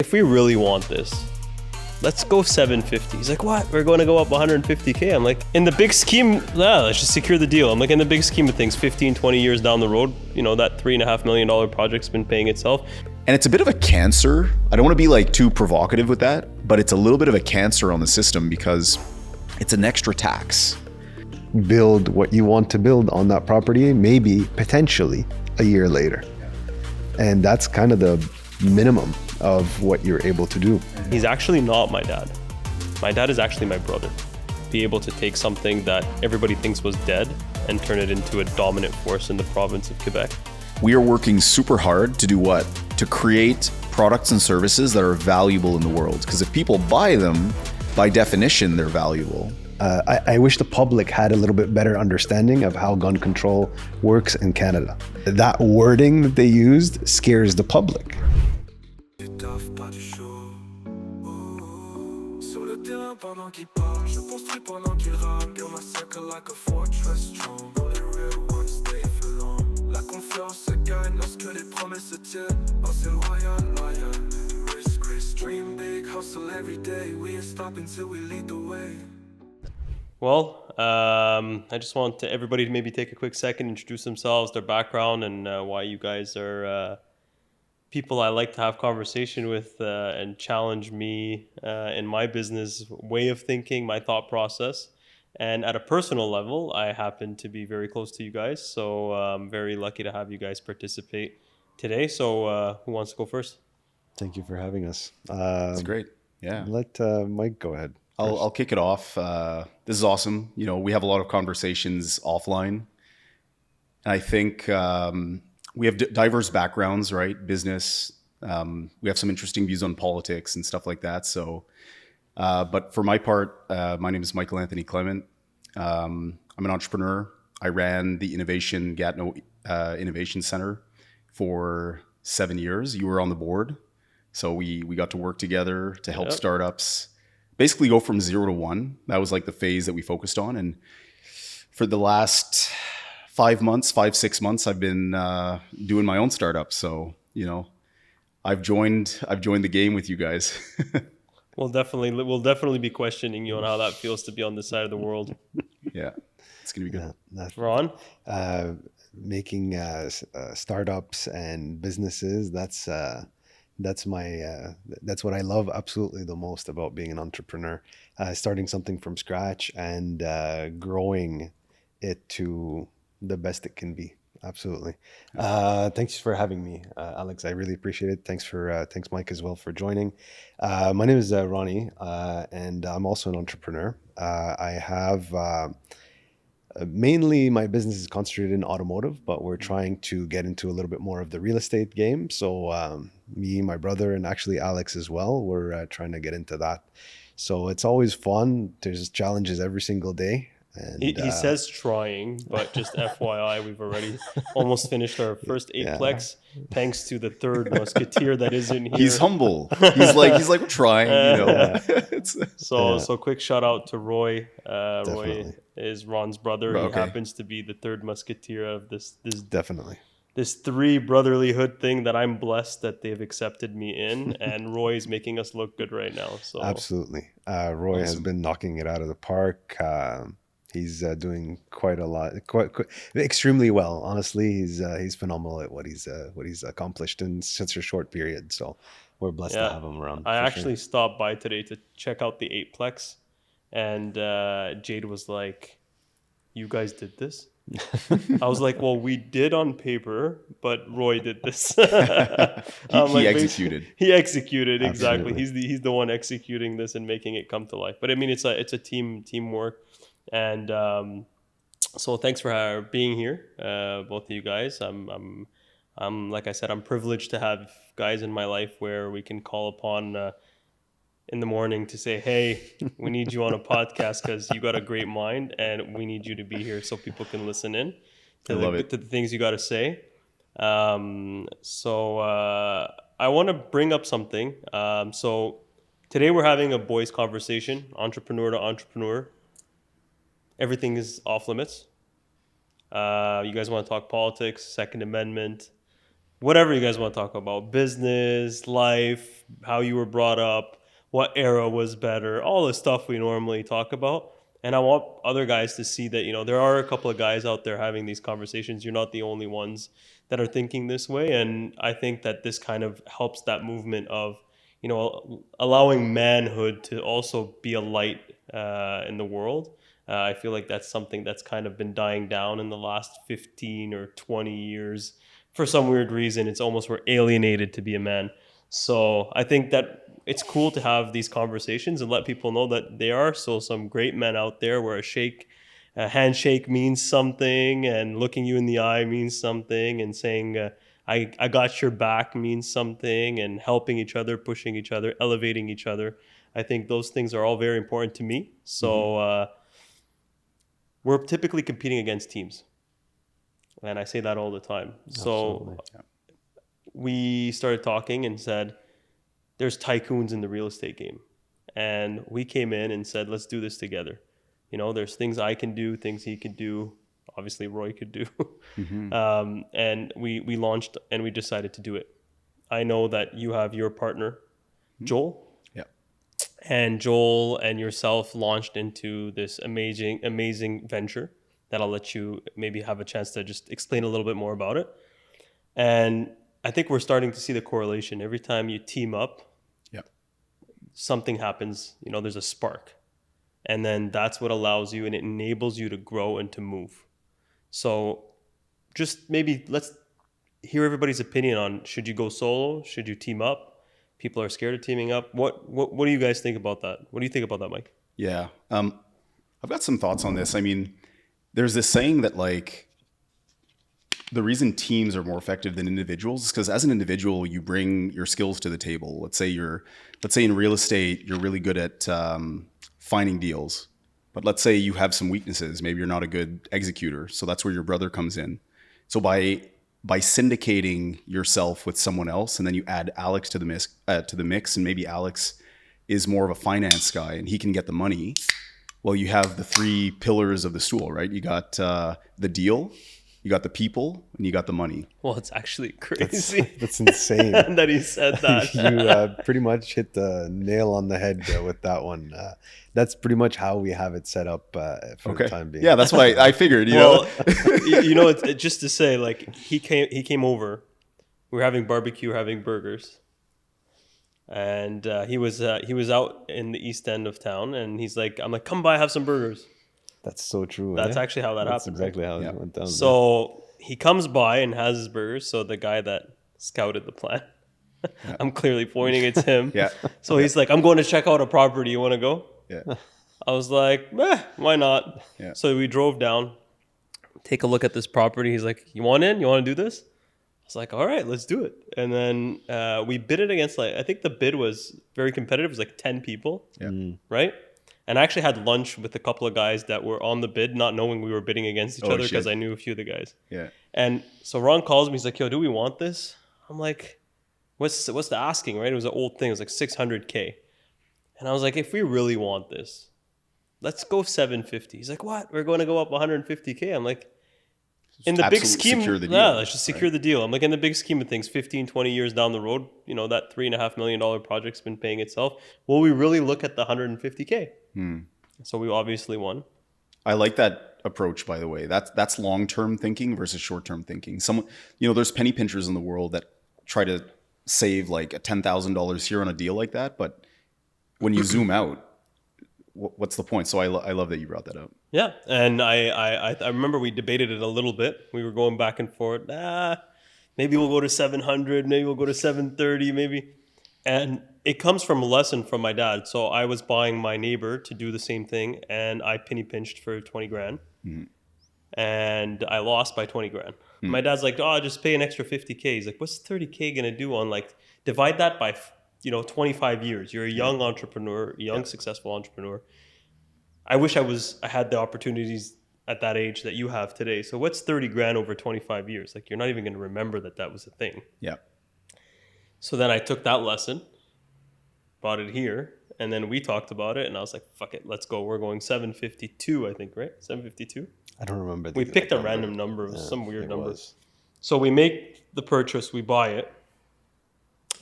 if we really want this, let's go 750. He's like, what? We're going to go up 150K. I'm like, in the big scheme, let's just secure the deal. I'm like, in the big scheme of things, 15, 20 years down the road, that $3.5 million project's been paying itself. And it's a bit of a cancer. I don't want to be like too provocative with that, but it's a little bit of a cancer on the system because it's an extra tax. Build what you want to build on that property, maybe potentially a year later. And that's kind of the minimum of what you're able to do. He's actually not my dad. My dad is actually my brother. Be able to take something that everybody thinks was dead and turn it into a dominant force in the province of Quebec. We are working super hard to do what? To create products and services that are valuable in the world. Because if people buy them, by definition, they're valuable. I wish the public had a little bit better understanding of how gun control works in Canada. That wording that they used scares the public. Well, I just want everybody to maybe take a quick second, introduce themselves, their background, and why you guys are people I like to have conversation with and challenge me in my business way of thinking, my thought process. And at a personal level, I happen to be very close to you guys, so I'm very lucky to have you guys participate today. So who wants to go first? Thank you for having us. That's great. Yeah. Let Mike go ahead. I'll kick it off. This is awesome. We have a lot of conversations offline. And I think we have diverse backgrounds, right? Business. We have some interesting views on politics and stuff like that. So, but for my part, my name is Michael Anthony Clement. I'm an entrepreneur. I ran the Gatineau Innovation Center for 7 years. You were on the board. So we got to work together to help startups basically go from 0 to 1. That was like the phase that we focused on. And for the last 6 months, I've been doing my own startup. So, I've joined the game with you guys. We'll definitely be questioning you on how that feels to be on this side of the world. Yeah, it's going to be good. Ron? Making startups and businesses, that's what I love absolutely the most about being an entrepreneur. Starting something from scratch and growing it to the best it can be. Absolutely. Thanks for having me, Alex. I really appreciate it. Thanks Mike as well for joining. My name is Rony, and I'm also an entrepreneur. I have mainly my business is concentrated in automotive, but we're trying to get into a little bit more of the real estate game. So me, my brother, and actually Alex as well, we're trying to get into that. So it's always fun. There's challenges every single day. And, he says trying, but just FYI, we've already almost finished our first 8plex, thanks to the third musketeer that isn't here. He's humble. He's like we're trying, So quick shout out to Roy. Roy is Ron's brother. Okay. He happens to be the third musketeer of this definitely this 3 brotherlyhood thing that I'm blessed that they've accepted me in, and Roy is making us look good right now. So absolutely, Roy has been knocking it out of the park. He's doing quite extremely well. Honestly, he's phenomenal at what he's accomplished in such a short period. So we're blessed to have him around. I actually stopped by today to check out the 8plex, and Jade was like, "You guys did this?" I was like, "Well, we did on paper, but Roy did this." he executed. He executed, exactly. Absolutely. He's the one executing this and making it come to life. But I mean, it's a teamwork. And so thanks for being here, both of you guys. I'm like I said, I'm privileged to have guys in my life where we can call upon in the morning to say, hey, we need you on a podcast because you got a great mind and we need you to be here so people can listen in to the things you got to say. So I want to bring up something. So today we're having a boys conversation, entrepreneur to entrepreneur. Everything is off limits. You guys want to talk politics, Second Amendment, whatever you guys want to talk about, business, life, how you were brought up, what era was better, all the stuff we normally talk about. And I want other guys to see that, there are a couple of guys out there having these conversations. You're not the only ones that are thinking this way. And I think that this kind of helps that movement of, allowing manhood to also be a light in the world. I feel like that's something that's kind of been dying down in the last 15 or 20 years. For some weird reason, it's almost we're alienated to be a man. So I think that it's cool to have these conversations and let people know that there are still some great men out there where a handshake means something, and looking you in the eye means something, and saying, I got your back means something, and helping each other, pushing each other, elevating each other. I think those things are all very important to me. So we're typically competing against teams. And I say that all the time. Absolutely. So we started talking and said, there's tycoons in the real estate game. And we came in and said, let's do this together. There's things I can do, things he could do. Obviously, Roy could do. And we launched and we decided to do it. I know that you have your partner, Joel. Yeah. And Joel and yourself launched into this amazing venture that I'll let you maybe have a chance to just explain a little bit more about it. And I think we're starting to see the correlation. Every time you team up, something happens, there's a spark. And then that's what allows you and it enables you to grow and to move. So just maybe let's hear everybody's opinion on, should you go solo? Should you team up? People are scared of teaming up. What do you guys think about that? What do you think about that, Mike? Yeah. I've got some thoughts on this. I mean, there's this saying that the reason teams are more effective than individuals is because as an individual, you bring your skills to the table. Let's say in real estate, you're really good at finding deals, but let's say you have some weaknesses. Maybe you're not a good executor. So that's where your brother comes in. So by syndicating yourself with someone else, and then you add Alex to the mix, and maybe Alex is more of a finance guy and he can get the money. Well, you have the three pillars of the stool, right? You got the deal, you got the people, and you got the money. Well, it's actually crazy. That's insane. That he said that. You pretty much hit the nail on the head with that one. That's pretty much how we have it set up for the time being. Yeah, that's what I figured. It's just to say, like, he came over. We were having barbecue, having burgers. And he was out in the east end of town, and I'm like, come by, have some burgers. That's so true. That's actually how that That's happened. exactly how it went down. So he comes by and has his burgers. So the guy that scouted the plan, I'm clearly pointing, it's him. So he's like, I'm going to check out a property. You want to go? Yeah. I was like, why not? Yeah. So we drove down, take a look at this property. He's like, you want in? You want to do this? I was like, all right, let's do it. And then we bid it against, I think the bid was very competitive. It was like 10 people, right? And I actually had lunch with a couple of guys that were on the bid, not knowing we were bidding against each other because I knew a few of the guys. Yeah. And so Ron calls me. He's like, yo, do we want this? I'm like, what's the asking, right? It was an old thing. It was like $600K. And I was like, if we really want this, let's go 750. He's like, what? We're going to go up 150K. I'm like, in the big scheme, secure the deal, let's just secure the deal. I'm like, in the big scheme of things, 15, 20 years down the road, that $3.5 million project's been paying itself. Will we really look at the 150K? So we obviously won. I like that approach, by the way. That's long-term thinking versus short-term thinking. There's penny pinchers in the world that try to save like $10,000 here on a deal like that. But when you zoom out, what's the point? So I love that you brought that up. Yeah. And I remember we debated it a little bit. We were going back and forth. Maybe we'll go to 700. Maybe we'll go to 730, maybe. And it comes from a lesson from my dad. So I was buying my neighbor to do the same thing, and I penny pinched for 20 grand. And I lost by 20 grand. My dad's like, oh, just pay an extra 50K. He's like, what's 30K going to do on, divide that by, 25 years. You're a young entrepreneur, successful entrepreneur. I wish I had the opportunities at that age that you have today. So what's 30 grand over 25 years? You're not even going to remember that was a thing. Yeah. So then I took that lesson, brought it here, and then we talked about it, and I was like, fuck it, let's go. We're going 752, I think, right? 752? I don't remember. We picked a random number. It was some weird number. So we make the purchase, we buy it,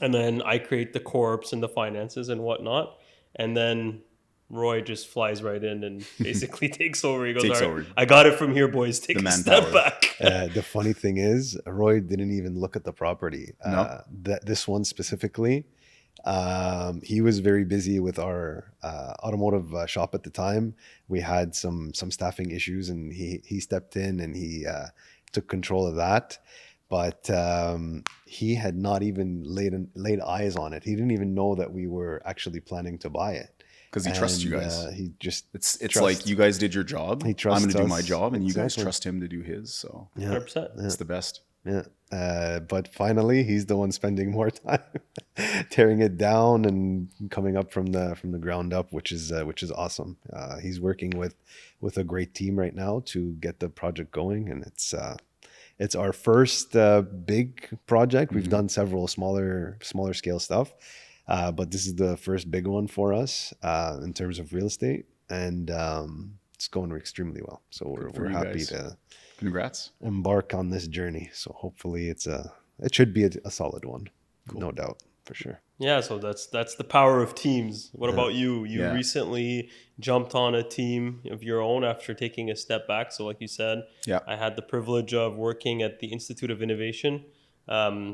and then I create the corps and the finances and whatnot, and then Roy just flies right in and basically takes over. He goes, Takes "All right, over. I got it from here, boys. Take The a step manpower. back." The funny thing is, Roy didn't even look at the property. No. This one specifically, he was very busy with our automotive shop at the time. We had some staffing issues, and he stepped in and he took control of that. But he had not even laid eyes on it. He didn't even know that we were actually planning to buy it. Because he trusts you And, guys. he just It's trusts- like you guys did your job. He I'm trusts going to do my us. job, and you guys Exactly. trust him to do his. So yeah, 100%. it's the best. yeah. But finally, he's the one spending more time tearing it down and coming up from the ground up, which is awesome. He's working with a great team right now to get the project going, and it's our first big project. We've done several smaller scale stuff, but this is the first big one for us in terms of real estate, and it's going extremely well. So Good for we're you happy guys. to Congrats. embark on this journey. So hopefully it should be a solid one, Cool. no doubt, for sure. Yeah, so that's the power of teams. What about you? You Yeah. recently jumped on a team of your own after taking a step back. So like you said, Yeah. I had the privilege of working at the Institute of Innovation.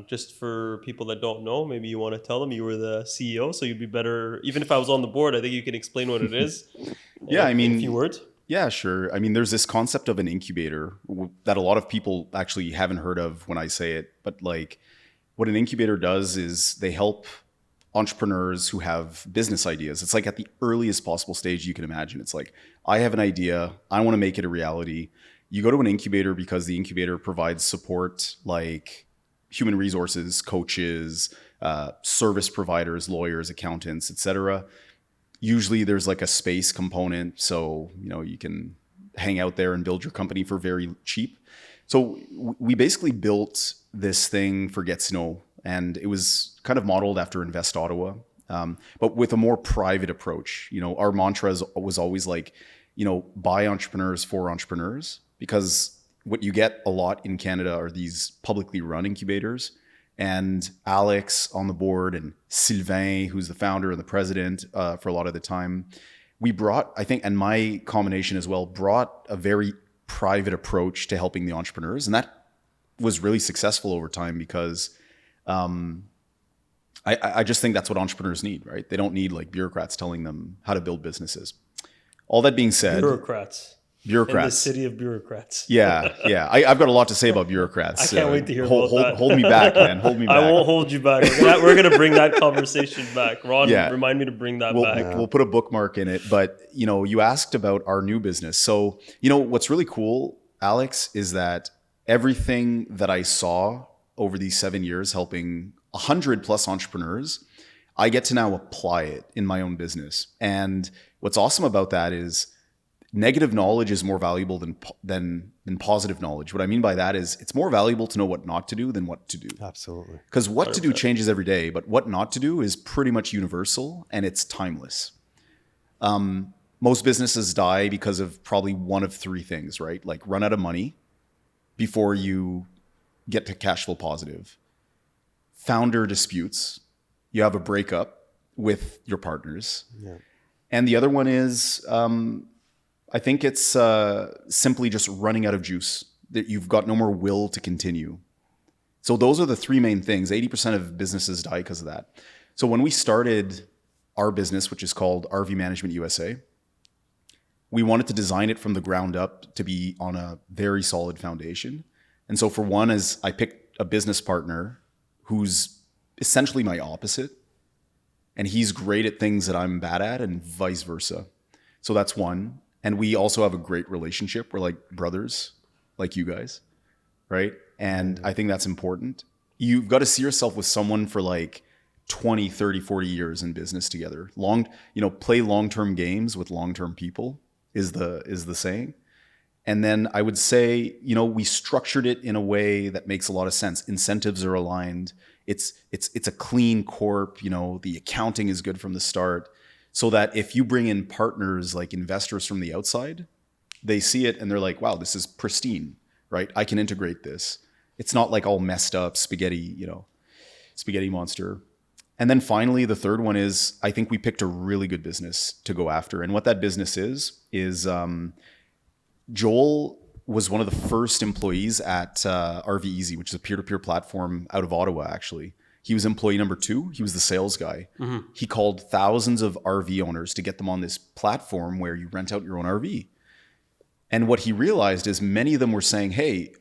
Just for people that don't know, maybe you want to tell them you were the CEO, so you'd be better. Even if I was on the board, I think you can explain what it is. Yeah, I in mean, a few words. Yeah, sure. I mean, there's this concept of an incubator that a lot of people actually haven't heard of when I say it. But like, what an incubator does is they help entrepreneurs who have business ideas. It's like at the earliest possible stage you can imagine. It's like, I have an idea, I want to make it a reality. You go to an incubator because the incubator provides support like human resources, coaches, service providers, lawyers, accountants, etc. Usually there's like a space component, so you can hang out there and build your company for very cheap. So we basically built this thing for Get to Know, and it was kind of modeled after Invest Ottawa, but with a more private approach. Our mantra was always like, by entrepreneurs for entrepreneurs, because what you get a lot in Canada are these publicly run incubators. And Alex on the board and Sylvain, who's the founder and the president for a lot of the time, we brought, I think, and my combination as well, brought a very private approach to helping the entrepreneurs. And that was really successful over time because I just think that's what entrepreneurs need, right? They don't need like bureaucrats telling them how to build businesses. All that being said, Bureaucrats. In the bureaucrats. city of bureaucrats. Yeah. I've got a lot to say about bureaucrats. I can't wait to hear hold, about that. Hold me back, man. Hold me back. I won't hold you back. We're gonna bring that conversation back. Ron, Yeah. remind me to bring that back. We'll put a bookmark in it. But, you asked about our new business. So, what's really cool, Alex, is that everything that I saw over these 7 years helping 100+ entrepreneurs, I get to now apply it in my own business. And what's awesome about that is negative knowledge is more valuable than positive knowledge. What I mean by that is it's more valuable to know what not to do than what to do. Absolutely. Because what to do 100%. changes every day, but what not to do is pretty much universal and it's timeless. Most businesses die because of probably one of three things, right? Like run out of money before you get to cash flow positive. Founder disputes. You have a breakup with your partners. Yeah. And the other one is, I think it's simply just running out of juice, that you've got no more will to continue. So those are the three main things. 80% of businesses die because of that. So when we started our business, which is called RV Management USA, we wanted to design it from the ground up to be on a very solid foundation. And so for one is I picked a business partner who's essentially my opposite. And he's great at things that I'm bad at and vice versa. So that's one. And we also have a great relationship. We're like brothers, like you guys, right? And I think that's important. You've got to see yourself with someone for like 20, 30, 40 years in business together. Play long-term games with long-term people is the saying. And then I would say, we structured it in a way that makes a lot of sense. Incentives are aligned. It's a clean corp, the accounting is good from the start. So that if you bring in partners like investors from the outside, they see it and they're like, wow, this is pristine, right? I can integrate this. It's not like all messed up spaghetti, spaghetti monster. And then finally, the third one is, I think we picked a really good business to go after. And what that business is Joel was one of the first employees at RV Easy, which is a peer-to-peer platform out of Ottawa, actually. He was employee number 2. He was the sales guy. Mm-hmm. He called thousands of RV owners to get them on this platform where you rent out your own RV. And what he realized is many of them were saying, hey,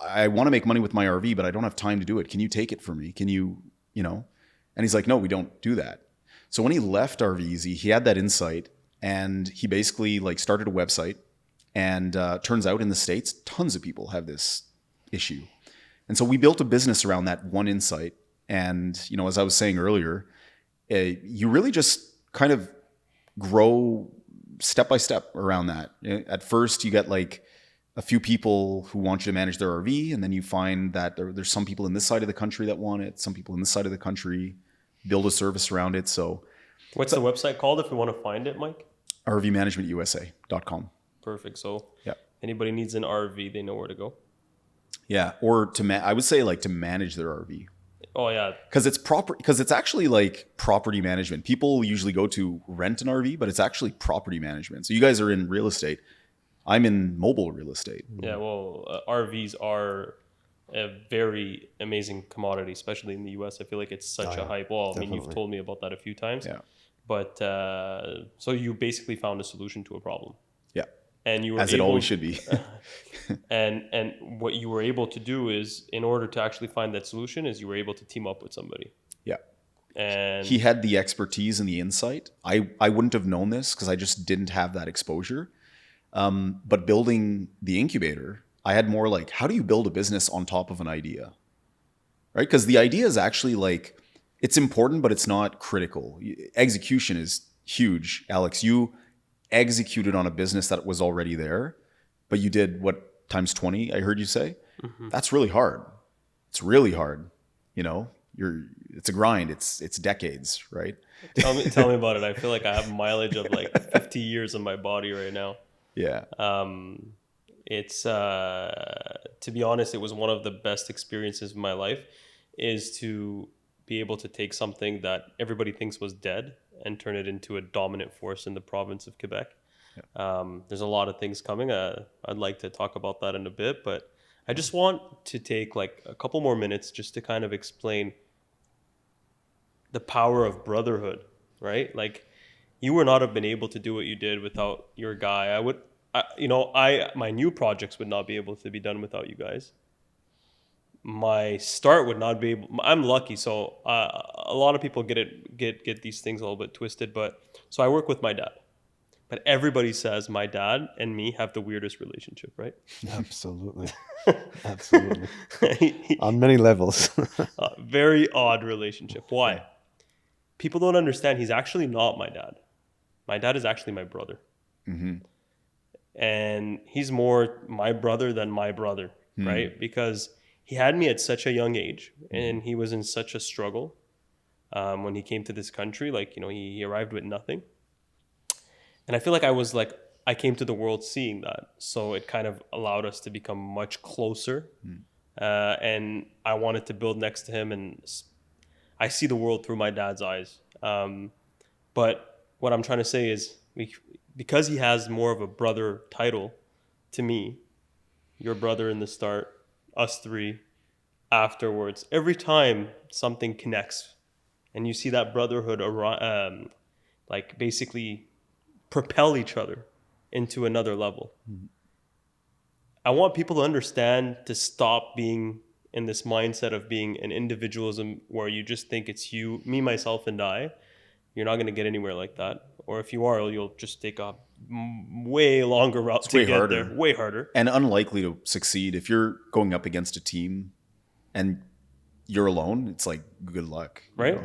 I want to make money with my RV, but I don't have time to do it. Can you take it for me? Can you, And he's like, no, we don't do that. So when he left RV Easy, he had that insight and he basically started a website. And turns out in the States, tons of people have this issue. And so we built a business around that one insight. And, as I was saying earlier, you really just kind of grow step by step around that. At first, you get a few people who want you to manage their RV. And then you find that there's some people in this side of the country that want it. Some people in this side of the country build a service around it. So what's the website called if we want to find it, Mike? RVmanagementusa.com. Perfect. So yeah, anybody needs an RV, they know where to go. Yeah, or I would say to manage their RV. Oh yeah, because it's actually property management. People usually go to rent an RV, but it's actually property management. So you guys are in real estate. I'm in mobile real estate. Yeah, well, RVs are a very amazing commodity, especially in the US. I feel like it's such a hype. Well, definitely. I mean, you've told me about that a few times. Yeah. But so you basically found a solution to a problem. Yeah. And you were it always should be. and what you were able to do is, in order to actually find that solution, is you were able to team up with somebody. Yeah. And he had the expertise and the insight. I wouldn't have known this because I just didn't have that exposure. But building the incubator, I had more how do you build a business on top of an idea? Right? Because the idea is actually it's important, but it's not critical. Execution is huge. Alex, you executed on a business that was already there, but you did what, times 20, I heard you say? Mm-hmm. That's really hard. It's really hard. It's a grind. It's decades, right? Tell me about it. I feel like I have mileage of 50 years in my body right now. Yeah. It's to be honest, it was one of the best experiences of my life, is to be able to take something that everybody thinks was dead and turn it into a dominant force in the province of Quebec. Yeah. There's a lot of things coming. I'd like to talk about that in a bit, but I just want to take a couple more minutes just to kind of explain the power of brotherhood, right? You would not have been able to do what you did without your guy. My new projects would not be able to be done without you guys. My start would not be able. I'm lucky, so a lot of people get these things a little bit twisted. But so I work with my dad, but everybody says my dad and me have the weirdest relationship, right? Absolutely, absolutely, on many levels. Very odd relationship. Why? People don't understand. He's actually not my dad. My dad is actually my brother, mm-hmm. and he's more my brother than my brother, right? Because he had me at such a young age, and he was in such a struggle when he came to this country. He arrived with nothing. And I feel like I came to the world seeing that. So it kind of allowed us to become much closer. And I wanted to build next to him, and I see the world through my dad's eyes. But what I'm trying to say is, because he has more of a brother title to me, your brother in the start, us three afterwards, every time something connects and you see that brotherhood basically propel each other into another level. Mm-hmm. I want people to understand, to stop being in this mindset of being an individualism where you just think it's you, me, myself, and I. You're not going to get anywhere like that. Or if you are, you'll just take a way longer route to get there. Way harder. And unlikely to succeed. If you're going up against a team and you're alone, it's good luck. Right?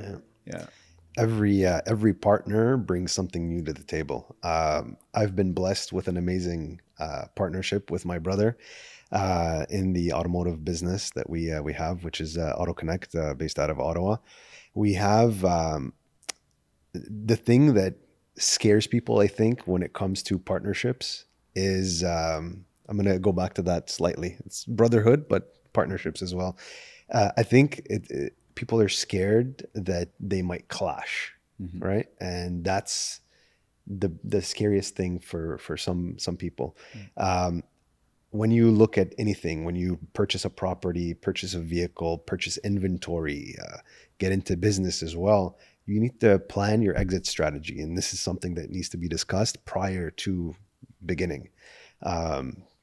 Yeah. Every partner brings something new to the table. I've been blessed with an amazing partnership with my brother in the automotive business that we have, which is AutoConnect, based out of Ottawa. We have the thing that scares people, I think, when it comes to partnerships is I'm going to go back to that slightly. It's brotherhood, but partnerships as well. I think people are scared that they might clash, right? And that's the scariest thing for some people. When you look at anything, when you purchase a property, purchase a vehicle, purchase inventory, get into business as well, you need to plan your exit strategy. And this is something that needs to be discussed prior to beginning.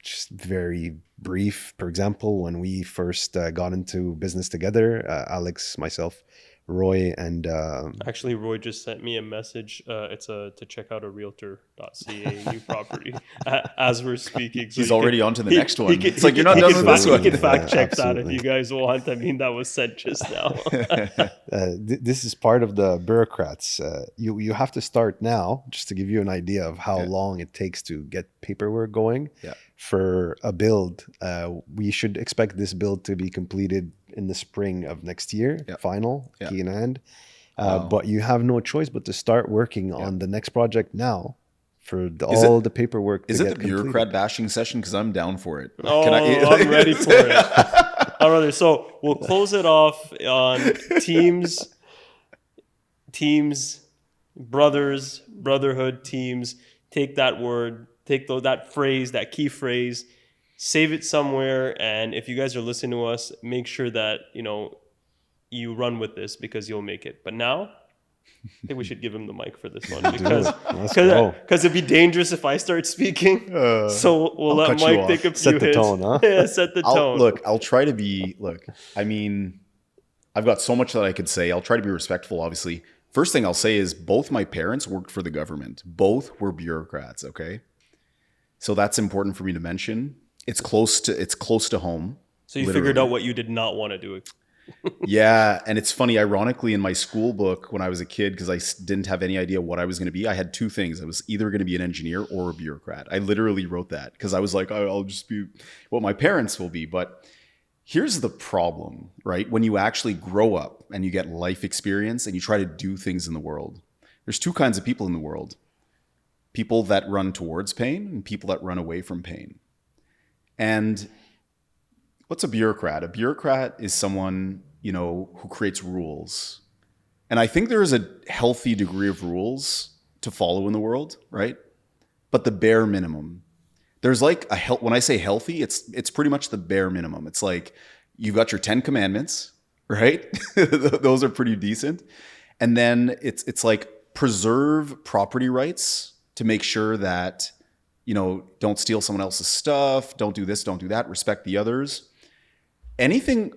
Just very brief. For example, when we first got into business together, Alex, myself, Roy, and Actually, Roy just sent me a message. It's to check out a realtor.ca new property as we're speaking. So He's already on to the next one. It's like, you're not he done can with this one. He can fact check that if Absolutely. you guys want. I mean, that was sent just now. this is part of the bureaucrats. You have to start now, just to give you an idea of how long it takes to get paperwork going. For a build. We should expect this build to be completed in the spring of next year, final, key in hand. But you have no choice but to start working on the next project now for all the paperwork. Is it the bureaucrat bashing session? Because I'm down for it. I'm ready for it. I'm ready. So we'll close it off on teams, brothers, brotherhood, teams. Take that word. Take that phrase, that key phrase, save it somewhere. And if you guys are listening to us, make sure that, you run with this because you'll make it. But now, I think we should give him the mic for this one because it'd be dangerous if I start speaking. So we'll let Mike take a few Set the tone, huh? Yeah, set the tone. I'll try to be, I mean, I've got so much that I could say. I'll try to be respectful, obviously. First thing I'll say is both my parents worked for the government. Both were bureaucrats, okay? So that's important for me to mention. It's close to home. So you figured out what you did not want to do. Yeah, and it's funny. Ironically, in my school book when I was a kid, because I didn't have any idea what I was going to be, I had two things. I was either going to be an engineer or a bureaucrat. I literally wrote that because I was like, I'll just be what my parents will be. But here's the problem, right? When you actually grow up and you get life experience and you try to do things in the world, there's two kinds of people in the world. People that run towards pain and people that run away from pain. And what's a bureaucrat? A bureaucrat is someone, who creates rules. And I think there is a healthy degree of rules to follow in the world, right? But the bare minimum. There's like when I say healthy, it's pretty much the bare minimum. It's like you've got your 10 commandments, right? Those are pretty decent. And then it's like preserve property rights to make sure that, don't steal someone else's stuff, don't do this, don't do that, respect the others. Anything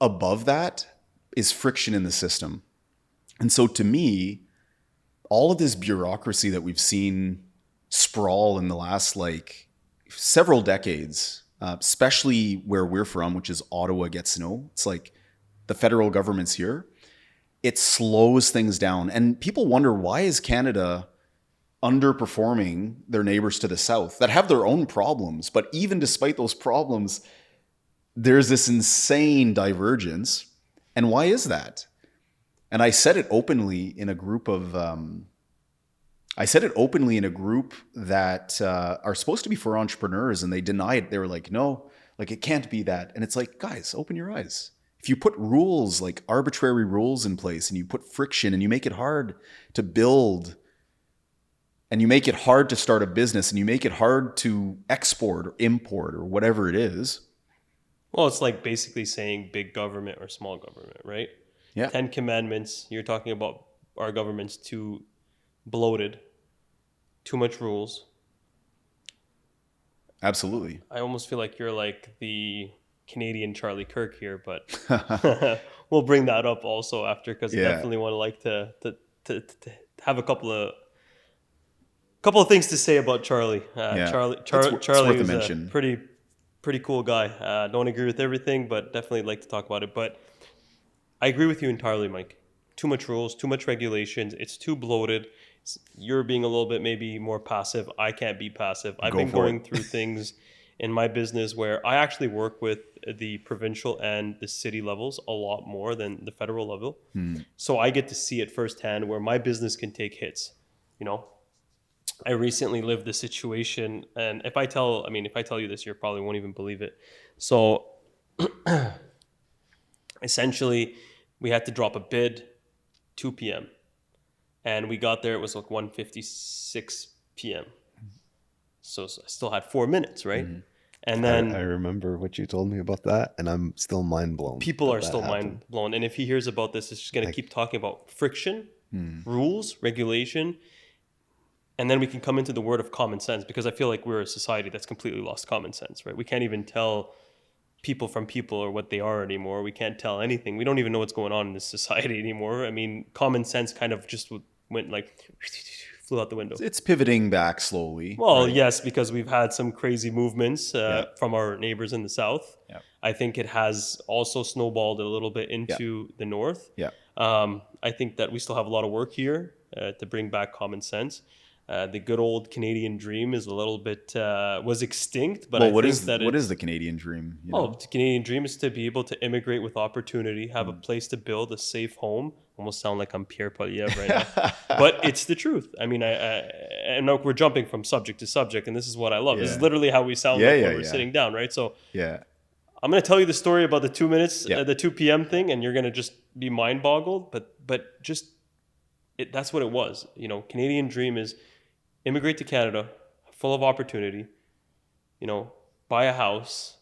above that is friction in the system. And so to me, all of this bureaucracy that we've seen sprawl in the last several decades, especially where we're from, which is Ottawa Gatineau, it's like the federal government's here, it slows things down. And people wonder, why is Canada underperforming their neighbors to the south that have their own problems? But even despite those problems, there's this insane divergence. And why is that? And I said it openly in a group that are supposed to be for entrepreneurs, and they denied. They were like, no, it can't be that. And it's like, guys, open your eyes. If you put rules, like arbitrary rules in place, and you put friction and you make it hard to build, and you make it hard to start a business, and you make it hard to export or import or whatever it is. Well, it's like basically saying big government or small government, right? Yeah. 10 commandments. You're talking about our government's too bloated, too much rules. Absolutely. I almost feel like you're like the Canadian Charlie Kirk here, but we'll bring that up also after, because I definitely want to have a couple of things to say about Charlie. Charlie is a pretty cool guy. Don't agree with everything, but definitely like to talk about it. But I agree with you entirely, Mike. Too much rules, too much regulations. It's too bloated. You're being a little bit maybe more passive. I can't be passive. I've been going through things in my business where I actually work with the provincial and the city levels a lot more than the federal level. So I get to see it firsthand where my business can take hits. I recently lived the situation, and if I tell you this, you probably won't even believe it. So essentially, we had to drop a bid 2 p.m. And we got there, it was like 1:56 p.m. So I still had 4 minutes, right? Mhm. And I then remember what you told me about that, and I'm still mind blown. people that are that still happened. mind blown. And if he hears about this, it's just going to keep talking about friction, rules, regulation. And then we can come into the word of common sense, because I feel like we're a society that's completely lost common sense, right? We can't even tell people from people or what they are anymore. We can't tell anything. We don't even know what's going on in this society anymore. I mean, common sense kind of just went like flew out the window. It's pivoting back slowly. Well, right? yes, because we've had some crazy movements Yeah. from our neighbors in the south. Yeah. I think it has also snowballed a little bit into the north. Yeah. I think that we still have a lot of work here to bring back common sense. The good old Canadian dream is a little bit was extinct, but Well, I what think is that what is the Canadian dream? You Oh, know? the Canadian dream is to be able to immigrate with opportunity, have a place to build a safe home. Almost sound like I'm Pierre Polyev right now, but it's the truth. I mean, I know we're jumping from subject to subject, and this is what I love. This is Yeah. literally how we sound Yeah, like yeah, when we're yeah. sitting down, right? So Yeah. I'm going to tell you the story about the 2 minutes, Yeah. the 2 p.m. thing, and you're going to just be mind boggled. But just that's what it was. You know, Canadian dream is immigrate to Canada, full of opportunity. You know, buy a house,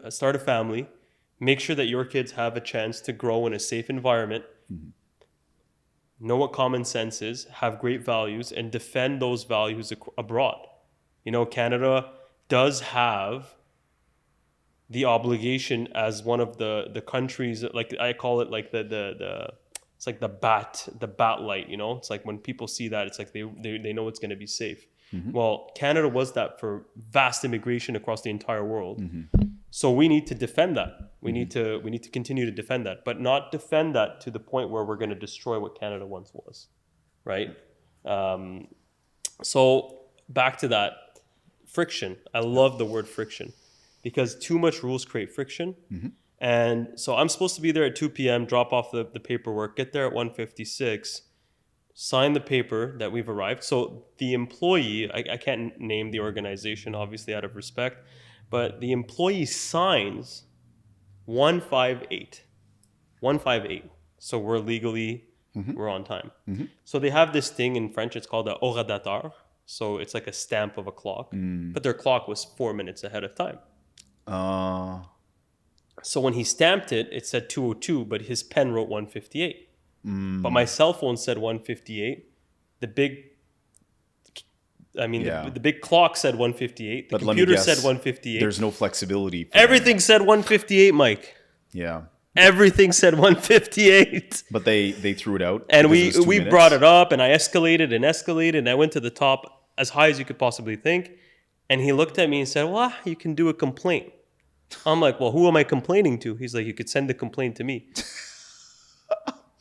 start a family, make sure that your kids have a chance to grow in a safe environment. Know what common sense is, have great values, and defend those values abroad. You know, Canada does have the obligation as one of the countries, like I call it like the it's like the bat light, you know? It's like when people see that, it's like they know it's going to be safe. Well, Canada was that for vast immigration across the entire world. So we need to defend that. We need to continue to defend that, but not defend that to the point where we're going to destroy what Canada once was, right? So back to that friction. I love the word friction because too much rules create friction. And so I'm supposed to be there at 2 p.m., drop off the paperwork, get there at 1:56, sign the paper that we've arrived. So the employee, I can't name the organization, obviously out of respect, but the employee signs 158. 158. So we're legally, we're on time. So they have this thing in French, it's called a horadateur. So it's like a stamp of a clock, but their clock was 4 minutes ahead of time. So when he stamped it, it said 2:02, but his pen wrote 1:58. But my cell phone said 1:58. The big clock said 1:58. The But let me computer guess, said 1:58. There's no flexibility. For Everything said 1:58, Mike. Yeah. Everything said 1:58. But they threw it out. And because it was 2 we minutes? brought it up, and I escalated and escalated, and I went to the top as high as you could possibly think. And he looked at me and said, well, you can do a complaint. I'm like, well, who am I complaining to? He's like, you could send the complaint to me.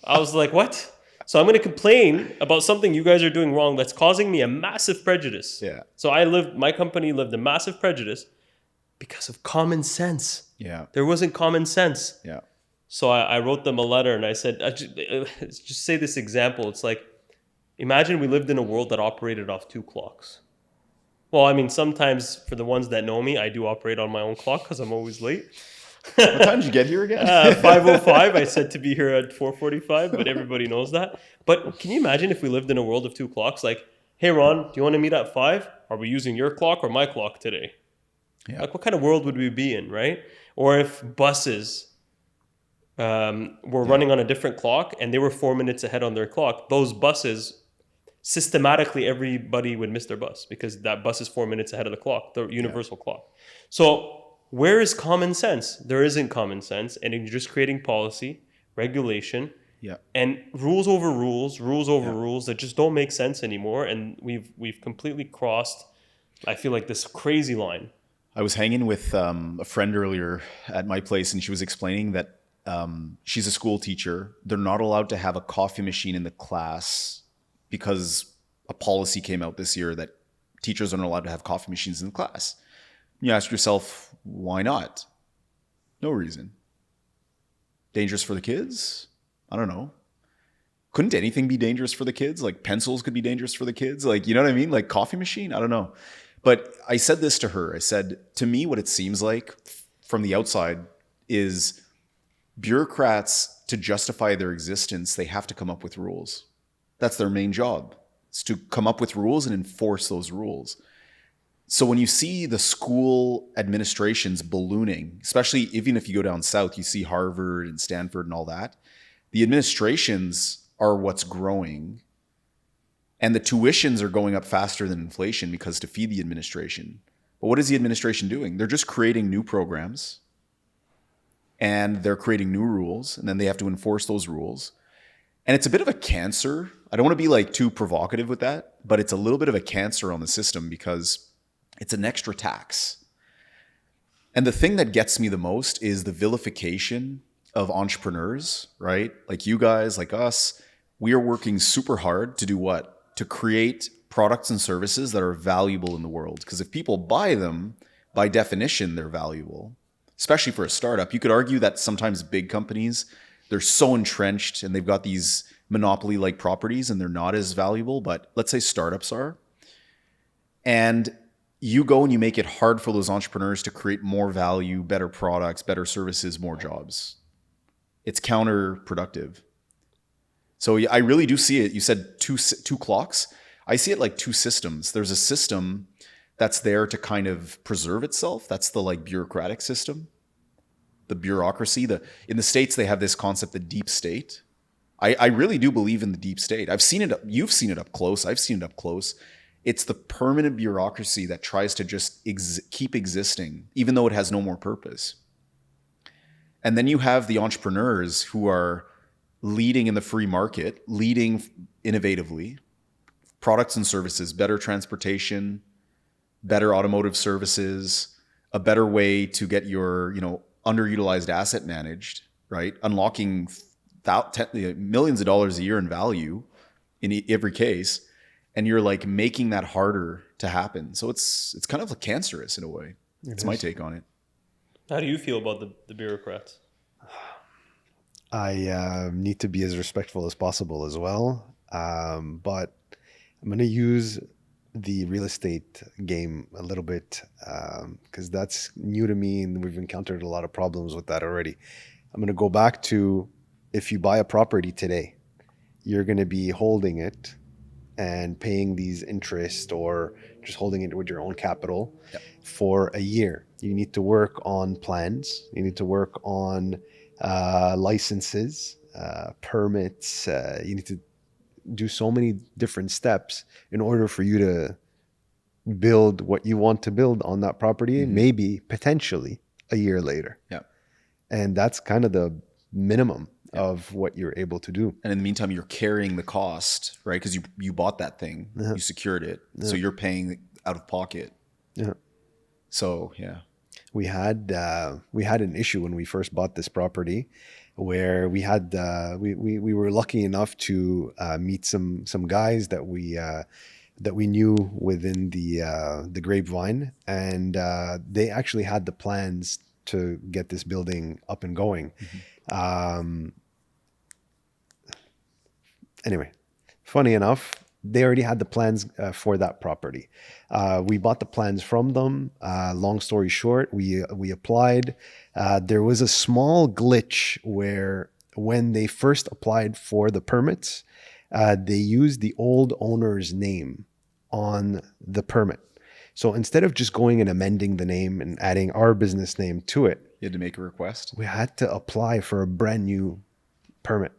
I was like, what? So I'm going to complain about something you guys are doing wrong that's causing me a massive prejudice. Yeah. So my company lived a massive prejudice because of common sense. Yeah. There wasn't common sense. Yeah. So I wrote them a letter and I said, just say this example. It's like, imagine we lived in a world that operated off 2 clocks. Well, I mean, sometimes for the ones that know me, I do operate on my own clock because I'm always late. What time did you get here again? 5:05. I said to be here at 4:45, but everybody knows that. But can you imagine if we lived in a world of 2 clocks? Like, hey, Ron, do you want to meet at 5? Are we using your clock or my clock today? Yeah. Like, what kind of world would we be in, right? Or if buses were running on a different clock and they were 4 minutes ahead on their clock, those buses, systematically everybody would miss their bus because that bus is 4 minutes ahead of the clock, the universal clock. So where is common sense? There isn't common sense, and you're just creating policy, regulation, and rules over rules that just don't make sense anymore. And we've completely crossed, I feel like, this crazy line. I was hanging with a friend earlier at my place, and she was explaining that she's a school teacher. They're not allowed to have a coffee machine in the class because a policy came out this year that teachers aren't allowed to have coffee machines in the class. You ask yourself, why not? No reason. Dangerous for the kids? I don't know. Couldn't anything be dangerous for the kids? Like pencils could be dangerous for the kids? Like, you know what I mean? Like coffee machine? I don't know. But I said this to her. I said, to me, what it seems like from the outside is bureaucrats, to justify their existence, they have to come up with rules. That's their main job. It's to come up with rules and enforce those rules. So when you see the school administrations ballooning, especially even if you go down south, you see Harvard and Stanford and all that, the administrations are what's growing. And the tuitions are going up faster than inflation because to feed the administration. But what is the administration doing? They're just creating new programs and they're creating new rules, and then they have to enforce those rules. And it's a bit of a cancer. I don't want to be like too provocative with that, but it's a little bit of a cancer on the system because it's an extra tax. And the thing that gets me the most is the vilification of entrepreneurs, right? Like you guys, like us, we are working super hard to do what? To create products and services that are valuable in the world. Because if people buy them, by definition, they're valuable, especially for a startup. You could argue that sometimes big companies, they're so entrenched and they've got these monopoly-like properties and they're not as valuable, but let's say startups are. And you go and you make it hard for those entrepreneurs to create more value, better products, better services, more jobs. It's counterproductive. So I really do see it. You said two clocks. I see it like two systems. There's a system that's there to kind of preserve itself. That's the like bureaucratic system, the bureaucracy. In the States, they have this concept, the deep state. I really do believe in the deep state. I've seen it. You've seen it up close. I've seen it up close. It's the permanent bureaucracy that tries to just keep existing, even though it has no more purpose. And then you have the entrepreneurs who are leading in the free market, leading innovatively, products and services, better transportation, better automotive services, a better way to get your, underutilized asset managed, right? Unlocking millions of dollars a year in value in every case. And you're like making that harder to happen. So it's kind of like cancerous in a way. It's my take on it. How do you feel about the bureaucrats? I need to be as respectful as possible as well. But I'm going to use the real estate game a little bit because that's new to me and we've encountered a lot of problems with that already. I'm going to go back to, if you buy a property today, you're going to be holding it and paying these interest or just holding it with your own capital for a year. You need to work on plans. You need to work on licenses, permits. You need to do so many different steps in order for you to build what you want to build on that property, maybe potentially a year later. Yeah. And that's kind of the minimum of what you're able to do. And in the meantime, you're carrying the cost, right? Because you bought that thing, you secured it. So you're paying out of pocket. Yeah. So, yeah. We had an issue when we first bought this property where we had we were lucky enough to meet some guys that we knew within the grapevine, and they actually had the plans to get this building up and going. Anyway, funny enough, they already had the plans for that property. We bought the plans from them. Long story short, we applied. There was a small glitch where when they first applied for the permits, they used the old owner's name on the permit. So instead of just going and amending the name and adding our business name to it, you had to make a request. We had to apply for a brand new permit,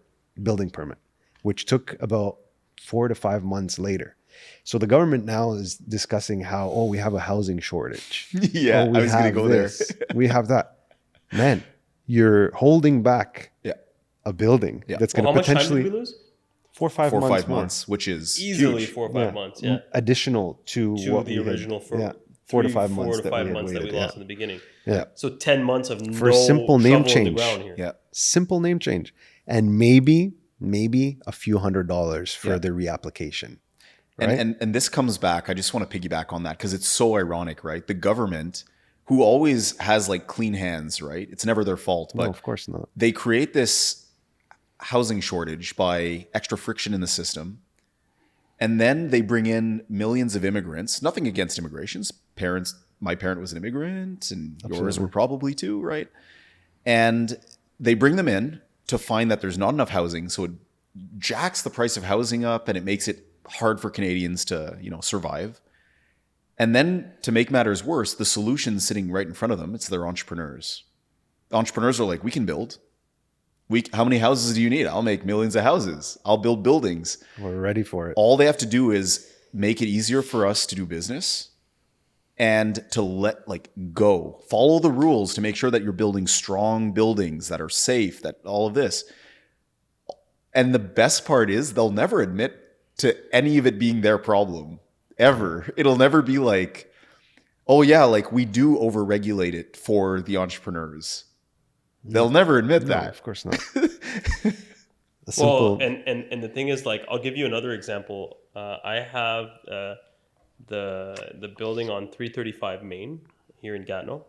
building permit, which took about 4 to 5 months later. So the government now is discussing how, we have a housing shortage. Yeah, I was going to go there. We have that. Man, you're holding back a building that's going to potentially... How much time did we lose? 4 or 5 months. 4 or 5 months, which is easily huge. 4 or 5 months. Yeah, additional to what the original 4 to 5 months. 4 to 5 months that we lost in the beginning. Yeah. So 10 months of for simple name change. On the ground here. Yeah, simple name change, and maybe a few $100s for the reapplication. Right? And this comes back. I just want to piggyback on that because it's so ironic, right? The government, who always has like clean hands, right? It's never their fault, but no, of course not. They create this housing shortage by extra friction in the system. And then they bring in millions of immigrants. Nothing against immigrations. My parent was an immigrant and yours were probably too, right? And they bring them in to find that there's not enough housing. So it jacks the price of housing up and it makes it hard for Canadians to, survive. And then to make matters worse, the solution's sitting right in front of them. It's their entrepreneurs. Entrepreneurs are like, we can build. How many houses do you need? I'll make millions of houses. I'll build buildings. We're ready for it. All they have to do is make it easier for us to do business and to go. Follow the rules to make sure that you're building strong buildings that are safe, that all of this. And the best part is they'll never admit to any of it being their problem, ever. It'll never be like, oh yeah, we do overregulate it for the entrepreneurs. They'll never admit that. Of course not. Well, and the thing is, I'll give you another example. I have the building on 335 Main here in Gatineau.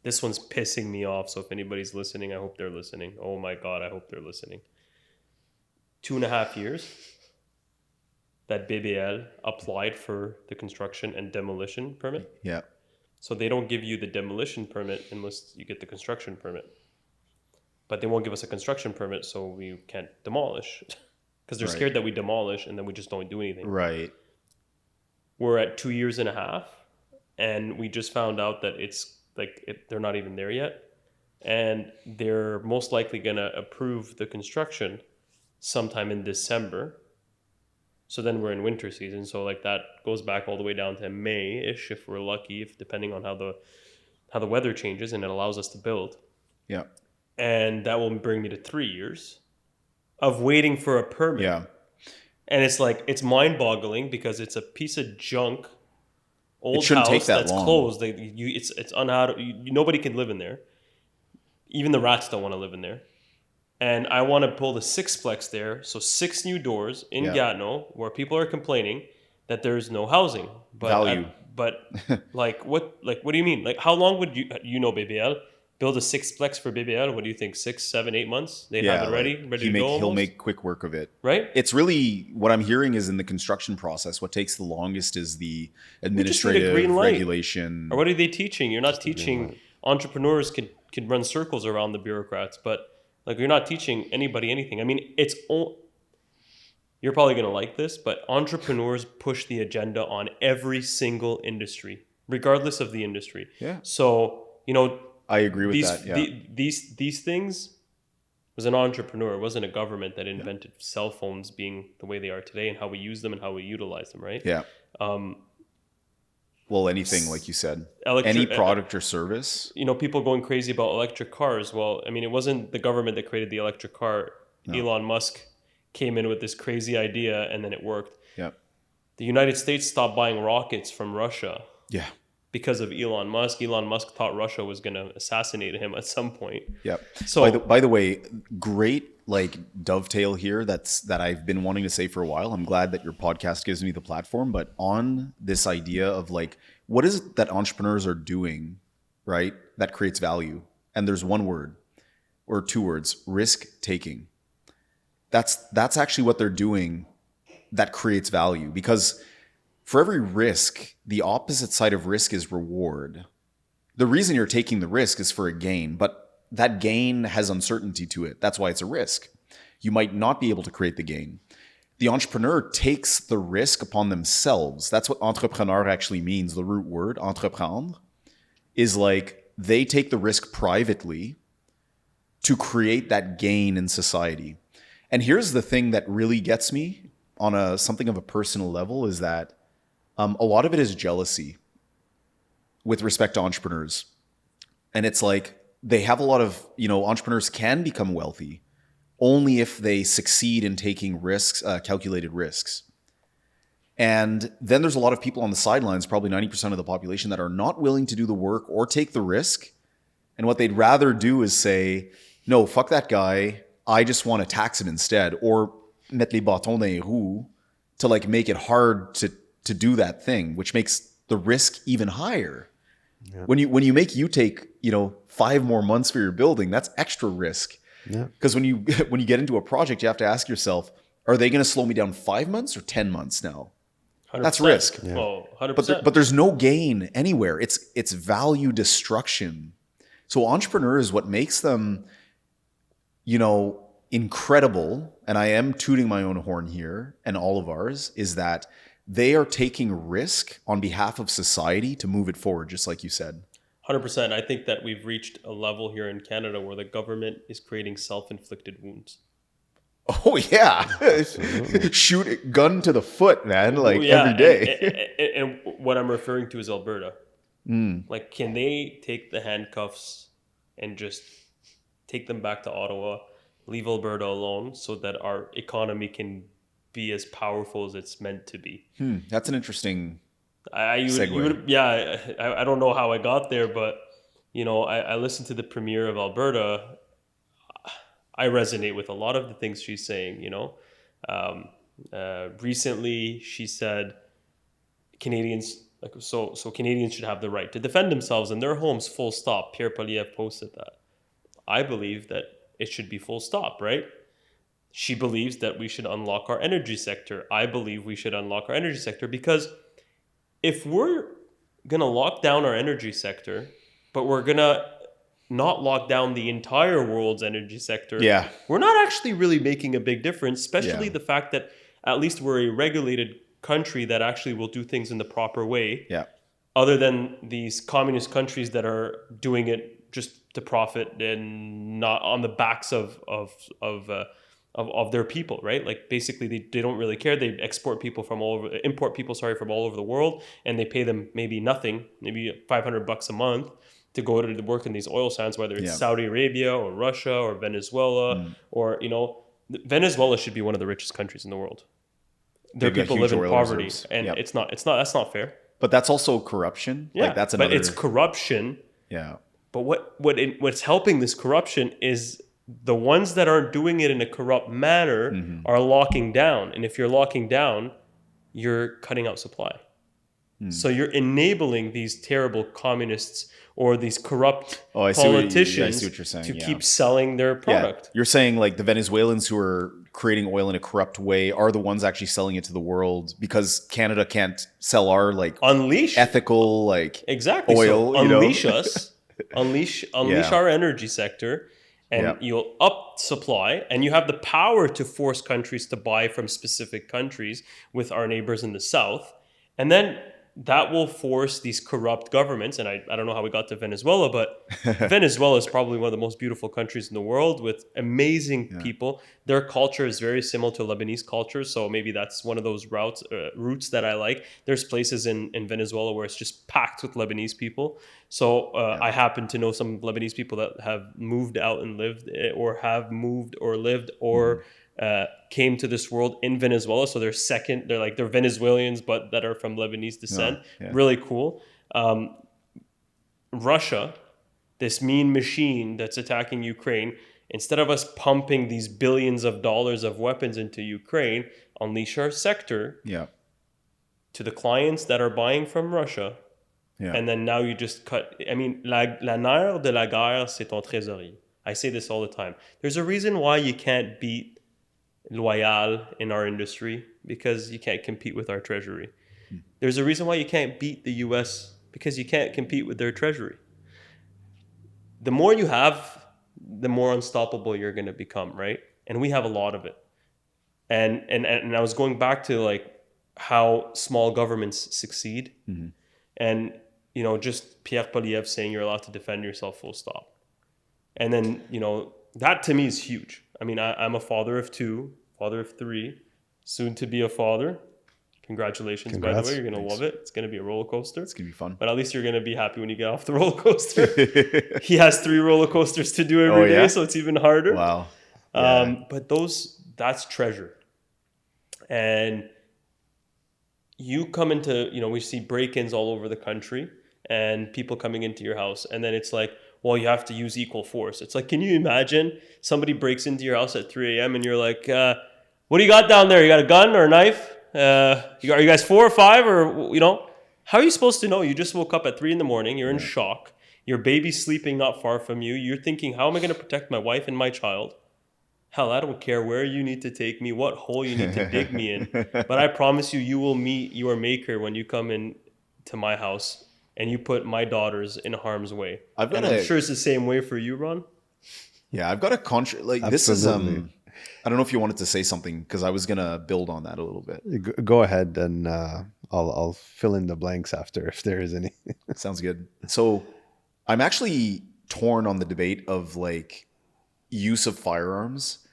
This one's pissing me off. So if anybody's listening, I hope they're listening. Oh my God, I hope they're listening. 2.5 years that BBL applied for the construction and demolition permit. Yeah. So they don't give you the demolition permit unless you get the construction permit. But they won't give us a construction permit, so we can't demolish. Because they're scared that we demolish and then we just don't do anything. Right. We're at 2.5 years, and we just found out that it's they're not even there yet. And they're most likely going to approve the construction sometime in December. So then we're in winter season. So that goes back all the way down to May-ish if we're lucky, depending on how the weather changes, and it allows us to build. Yeah. And that will bring me to 3 years of waiting for a permit. Yeah. And it's mind-boggling because it's a piece of junk old shouldn't house take that that's long. closed. It's nobody can live in there. Even the rats don't want to live in there. And I want to build a sixplex there, so 6 new doors in Gatineau, where people are complaining that there's no housing. But Value. What do you mean? How long would BBL build a sixplex for BBL? What do you think? 6, 7, 8 months? They'd have it ready to go. He'll make quick work of it. Right? It's really what I'm hearing is in the construction process. What takes the longest is the administrative regulation. Or what are they teaching? You're not teaching entrepreneurs can run circles around the bureaucrats, but you're not teaching anybody anything. I mean, you're probably going to like this, but entrepreneurs push the agenda on every single industry, regardless of the industry. Yeah. So, I agree with that. Yeah. These things was an entrepreneur. It wasn't a government that invented cell phones being the way they are today and how we use them and how we utilize them, right? Yeah. Well, anything, like you said, any product or service. People going crazy about electric cars. Well, I mean, it wasn't the government that created the electric car. No. Elon Musk came in with this crazy idea and then it worked. Yeah. The United States stopped buying rockets from Russia. Yeah. Because of Elon Musk. Elon Musk thought Russia was going to assassinate him at some point. Yeah. So by the way, great dovetail here that I've been wanting to say for a while. I'm glad that your podcast gives me the platform, but on this idea of what is it that entrepreneurs are doing, right? That creates value. And there's one word or 2 words, risk taking. That's actually what they're doing that creates value, because for every risk, the opposite side of risk is reward. The reason you're taking the risk is for a gain, but that gain has uncertainty to it. That's why it's a risk. You might not be able to create the gain. The entrepreneur takes the risk upon themselves. That's what entrepreneur actually means. The root word, entreprendre, is they take the risk privately to create that gain in society. And here's the thing that really gets me on something of a personal level is that a lot of it is jealousy with respect to entrepreneurs. And it's they have a lot of, entrepreneurs can become wealthy only if they succeed in taking risks, calculated risks. And then there's a lot of people on the sidelines, probably 90% of the population, that are not willing to do the work or take the risk. And what they'd rather do is say, no, fuck that guy. I just want to tax him instead, or mettre les bâtons dans les roues to make it hard to do that thing, which makes the risk even higher. Yeah. When you take 5 more months for your building, that's extra risk. Yeah. Because when you get into a project, you have to ask yourself, are they going to slow me down 5 months or 10 months now? 100%. That's risk. Yeah. Oh, 100%. But there's no gain anywhere. It's value destruction. So entrepreneurs, what makes them, incredible, and I am tooting my own horn here and all of ours, is that they are taking risk on behalf of society to move it forward, just like you said. 100%. I think that we've reached a level here in Canada where the government is creating self-inflicted wounds. Oh yeah, shoot it, gun to the foot, man! Like every day. And what I'm referring to is Alberta. Like, can they take the handcuffs and just take them back to Ottawa, leave Alberta alone, so that our economy can be as powerful as it's meant to be? That's an interesting segue. I don't know how I got there, but I listened to the premier of Alberta. I resonate with a lot of the things she's saying. Recently she said Canadians Canadians should have the right to defend themselves in their homes. Full stop. Pierre Poilievre posted that. I believe that it should be full stop, right? She believes that we should unlock our energy sector. I believe we should unlock our energy sector, because if we're gonna lock down our energy sector, but we're gonna not lock down the entire world's energy sector, we're not actually really making a big difference, especially the fact that at least we're a regulated country that actually will do things in the proper way, other than these communist countries that are doing it just to profit and not on the backs of their people, right? Like, basically they don't really care. They import people from all over the world, and they pay them maybe nothing, maybe $500 a month, to go to work in these oil sands, whether it's Saudi Arabia or Russia or Venezuela, or Venezuela should be one of the richest countries in the world. Their people live in poverty, reserves. And that's not fair. But that's also corruption. Yeah, like, that's another. But it's corruption. Yeah. But what's helping this corruption is the ones that aren't doing it in a corrupt manner are locking down, and if you're locking down, you're cutting out supply. So you're enabling these terrible communists or these corrupt politicians to keep selling their product. Yeah. You're saying like the Venezuelans who are creating oil in a corrupt way are the ones actually selling it to the world, because Canada can't sell our ethical oil. So unleash us, unleash our energy sector, and you'll up supply, and you have the power to force countries to buy from specific countries with our neighbors in the south, and then that will force these corrupt governments. And I don't know how we got to Venezuela, but Venezuela is probably one of the most beautiful countries in the world with amazing people. Their culture is very similar to Lebanese culture. So maybe that's one of those roots that I like. There's places in Venezuela where it's just packed with Lebanese people. So I happen to know some Lebanese people that have moved out and lived, or have moved or lived or came to this world in Venezuela. So they're Venezuelans, but that are from Lebanese descent. Really cool. Russia, this mean machine that's attacking Ukraine, instead of us pumping these billions of dollars of weapons into Ukraine, unleash our sector to the clients that are buying from Russia. And then now you just cut. I mean, la nerf de la guerre, c'est ton trésorier. I say this all the time. There's a reason why you can't beat Loyal in our industry, because you can't compete with our treasury. There's a reason why you can't beat the US, because you can't compete with their treasury. The more you have, the more unstoppable you're going to become, right? And we have a lot of it. And I was going back to how small governments succeed. And just Pierre Poilievre saying you're allowed to defend yourself, full stop. And then that to me is huge. I mean, I'm a father of 2, father of 3, soon to be a father. Congratulations, by the way. You're going to love it. It's going to be a roller coaster. It's going to be fun. But at least you're going to be happy when you get off the roller coaster. He has 3 roller coasters to do every day, so it's even harder. Wow. But that's treasure. And you come into, we see break-ins all over the country and people coming into your house, and then it's like, well, you have to use equal force. It's like, can you imagine somebody breaks into your house at 3 a.m. and you're like, what do you got down there? You got a gun or a knife? Are you guys 4 or 5 or, how are you supposed to know? You just woke up at 3 a.m. You're in shock. Your baby's sleeping not far from you. You're thinking, how am I going to protect my wife and my child? Hell, I don't care where you need to take me, what hole you need to dig me in. But I promise you, you will meet your maker when you come in to my house. and you put my daughters in harm's way. I've got And I'm sure it's the same way for you, Ron. Yeah, I've got a like Absolutely. this is I don't know if you wanted to say something because I was gonna build on that a little bit. Go ahead, and I'll fill in the blanks after if there is any. Sounds good. So I'm actually torn on the debate of like use of firearms,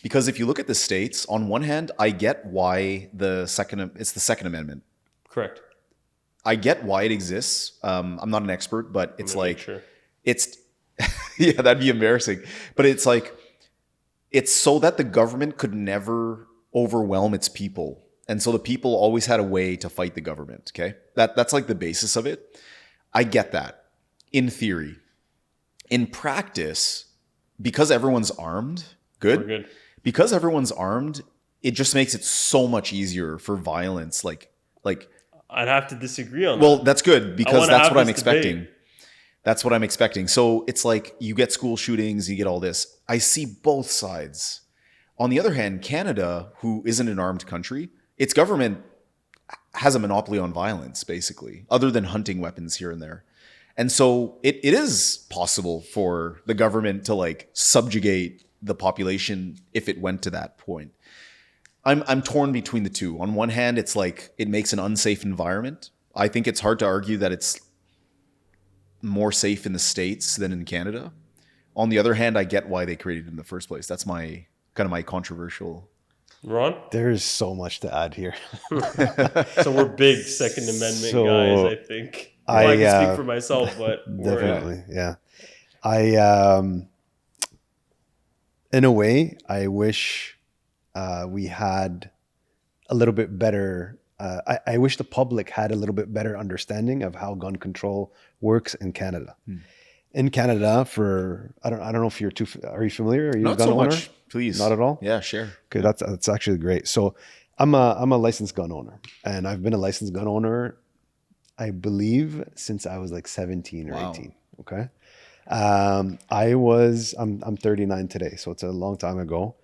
because if you look at the states, on one hand, I get why it's the Second Amendment. Correct. I get why it exists. I'm not an expert, but it's like sure. it's yeah, that'd be embarrassing. But it's like it's so that the government could never overwhelm its people. And so the people always had a way to fight the government. Okay. That's like the basis of it. I get that in theory. In practice, because everyone's armed, We're good. because everyone's armed, it just makes it so much easier for violence. Like, I'd have to disagree on well, that. that's good because that's what I'm expecting. Debate. That's what I'm expecting. So it's like you get school shootings, you get all this. I see both sides. On the other hand, Canada, who isn't an armed country, its government has a monopoly on violence, basically, other than hunting weapons here and there. And so it is possible for the government to like subjugate the population if it went to that point. I'm torn between the two. On one hand, it's like it makes an unsafe environment. I think it's hard to argue that it's more safe in the States than in Canada. On the other hand, I get why they created it in the first place. That's my kind of my controversial. Ron? There's so much to add here. So we're big Second Amendment So, guys, I think. Well, I can speak for myself, but definitely, yeah. In a way, I wish we had a little bit better. I wish the public had a little bit better understanding of how gun control works in Canada. In Canada, I don't know if you're are you familiar? Are you Not a gun so owner? much, please. Not at all? Yeah, share. Okay, that's actually great. So I'm a licensed gun owner, and I've been a licensed gun owner, I believe, since I was like 17 or 18. Okay. I'm 39 today, so it's a long time ago.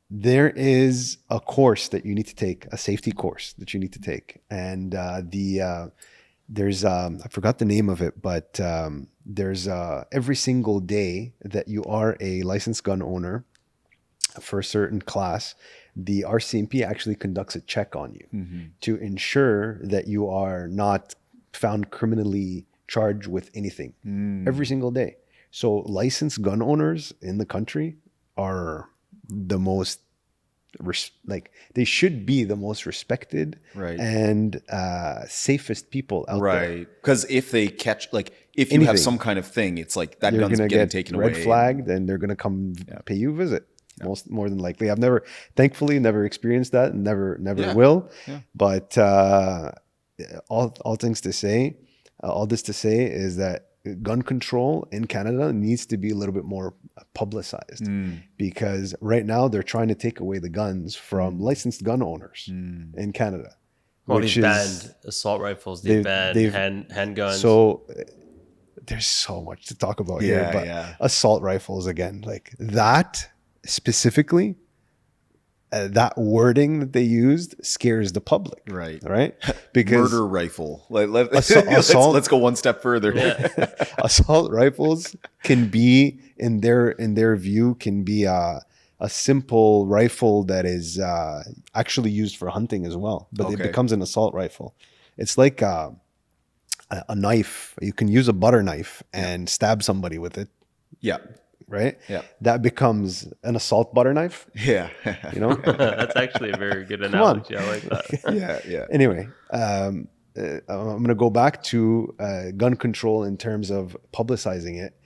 There is a course that you need to take, a safety course that you need to take. And there's, I forgot the name of it, but there's every single day that you are a licensed gun owner for a certain class, the RCMP actually conducts a check on you to ensure that you are not found criminally charged with anything every single day. So licensed gun owners in the country are the most they should be the most respected and safest people out there. Right. Because if they catch, like, if you have some kind of thing, it's like that gun's getting taken away. Red flagged, and they're going to come pay you a visit. More than likely. I've thankfully never experienced that, and never will. Yeah. But all things to say, all this to say is that gun control in Canada needs to be a little bit more publicized, because right now they're trying to take away the guns from licensed gun owners in Canada. Well, they've banned assault rifles, they've banned handguns. So there's so much to talk about here, but assault rifles again, like that specifically, that wording that they used scares the public, right? Because murder rifle. Let's go one step further. Yeah. Assault rifles can be, in their view, can be a simple rifle that is actually used for hunting as well, but it becomes an assault rifle. It's like a knife. You can use a butter knife and stab somebody with it. Yeah. Right? Yeah. That becomes an assault butter knife. Yeah. You know? That's actually a very good analogy. I like that. Yeah. Anyway, I'm going to go back to gun control in terms of publicizing it.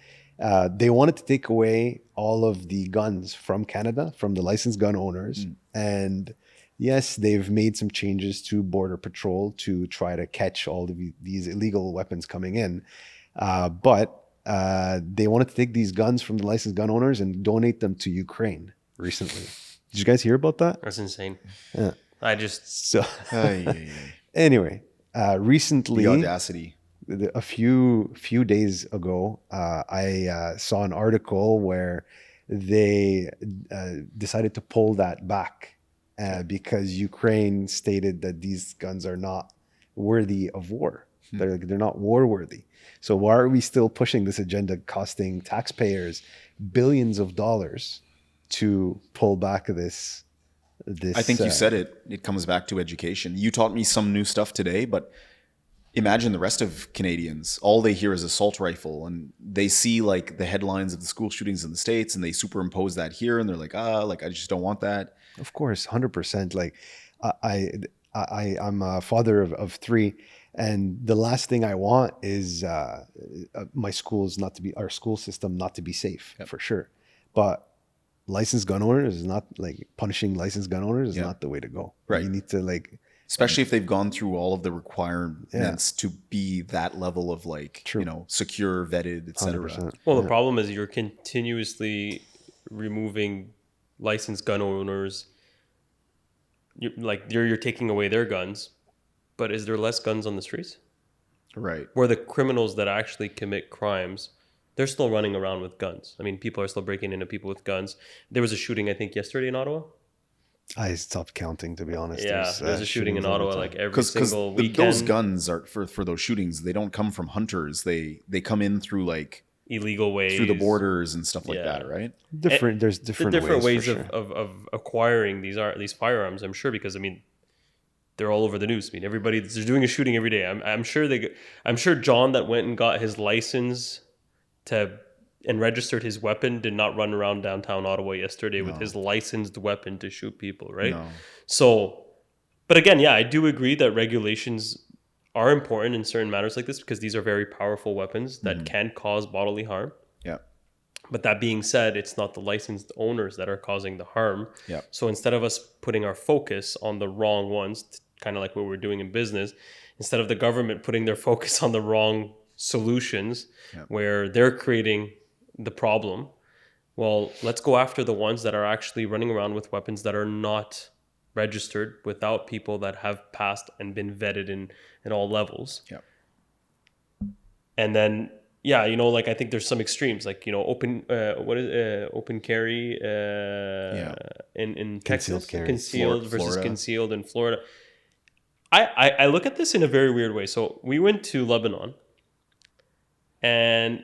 They wanted to take away all of the guns from Canada, from the licensed gun owners. And yes, they've made some changes to Border Patrol to try to catch all of these illegal weapons coming in. But they wanted to take these guns from the licensed gun owners and donate them to Ukraine recently. Did you guys hear about that? That's insane. Yeah. Anyway, recently, the audacity. A few days ago, I saw an article where they decided to pull that back because Ukraine stated that these guns are not worthy of war. They're not war worthy. So why are we still pushing this agenda costing taxpayers billions of dollars to pull back this I think you said it. It comes back to education. You taught me some new stuff today, but imagine the rest of Canadians. All they hear is assault rifle, and they see like the headlines of the school shootings in the States, and they superimpose that here, and they're like, like I just don't want that. Of course, 100%. Like I'm a father of three, and the last thing I want is my schools not to be, our school system not to be safe, for sure. But licensed gun owners is not, like, punishing licensed gun owners is not the way to go. Right. You need to, like, especially if they've gone through all of the requirements to be that level of, like, secure, vetted, etc. Well, the problem is you're continuously removing licensed gun owners. You're taking away their guns, but is there less guns on the streets? Right. Where the criminals that actually commit crimes, they're still running around with guns. I mean, people are still breaking into people with guns. There was a shooting, I think, yesterday in Ottawa. I stopped counting, to be honest. Yeah, there's a shooting in Ottawa like every single weekend. Those guns are for those shootings. They don't come from hunters. They come in through, like, illegal ways, through the borders and stuff like that, right? There's different ways of acquiring these firearms. I'm sure, because I mean, they're all over the news. I mean, they're doing a shooting every day. I'm sure John that went and got his license and registered his weapon did not run around downtown Ottawa yesterday with his licensed weapon to shoot people, right? No. So, but again, yeah, I do agree that regulations are important in certain matters like this, because these are very powerful weapons that can cause bodily harm. Yeah. But that being said, it's not the licensed owners that are causing the harm. Yeah. So instead of us putting our focus on the wrong ones, kind of like what we're doing in business, instead of the government putting their focus on the wrong solutions where they're creating the problem, well, let's go after the ones that are actually running around with weapons that are not registered, without people that have passed and been vetted in all levels. Yeah. And then, like, I think there's some extremes, like, open carry in Texas, concealed versus Florida. Concealed in Florida. I look at this in a very weird way. So we went to Lebanon, and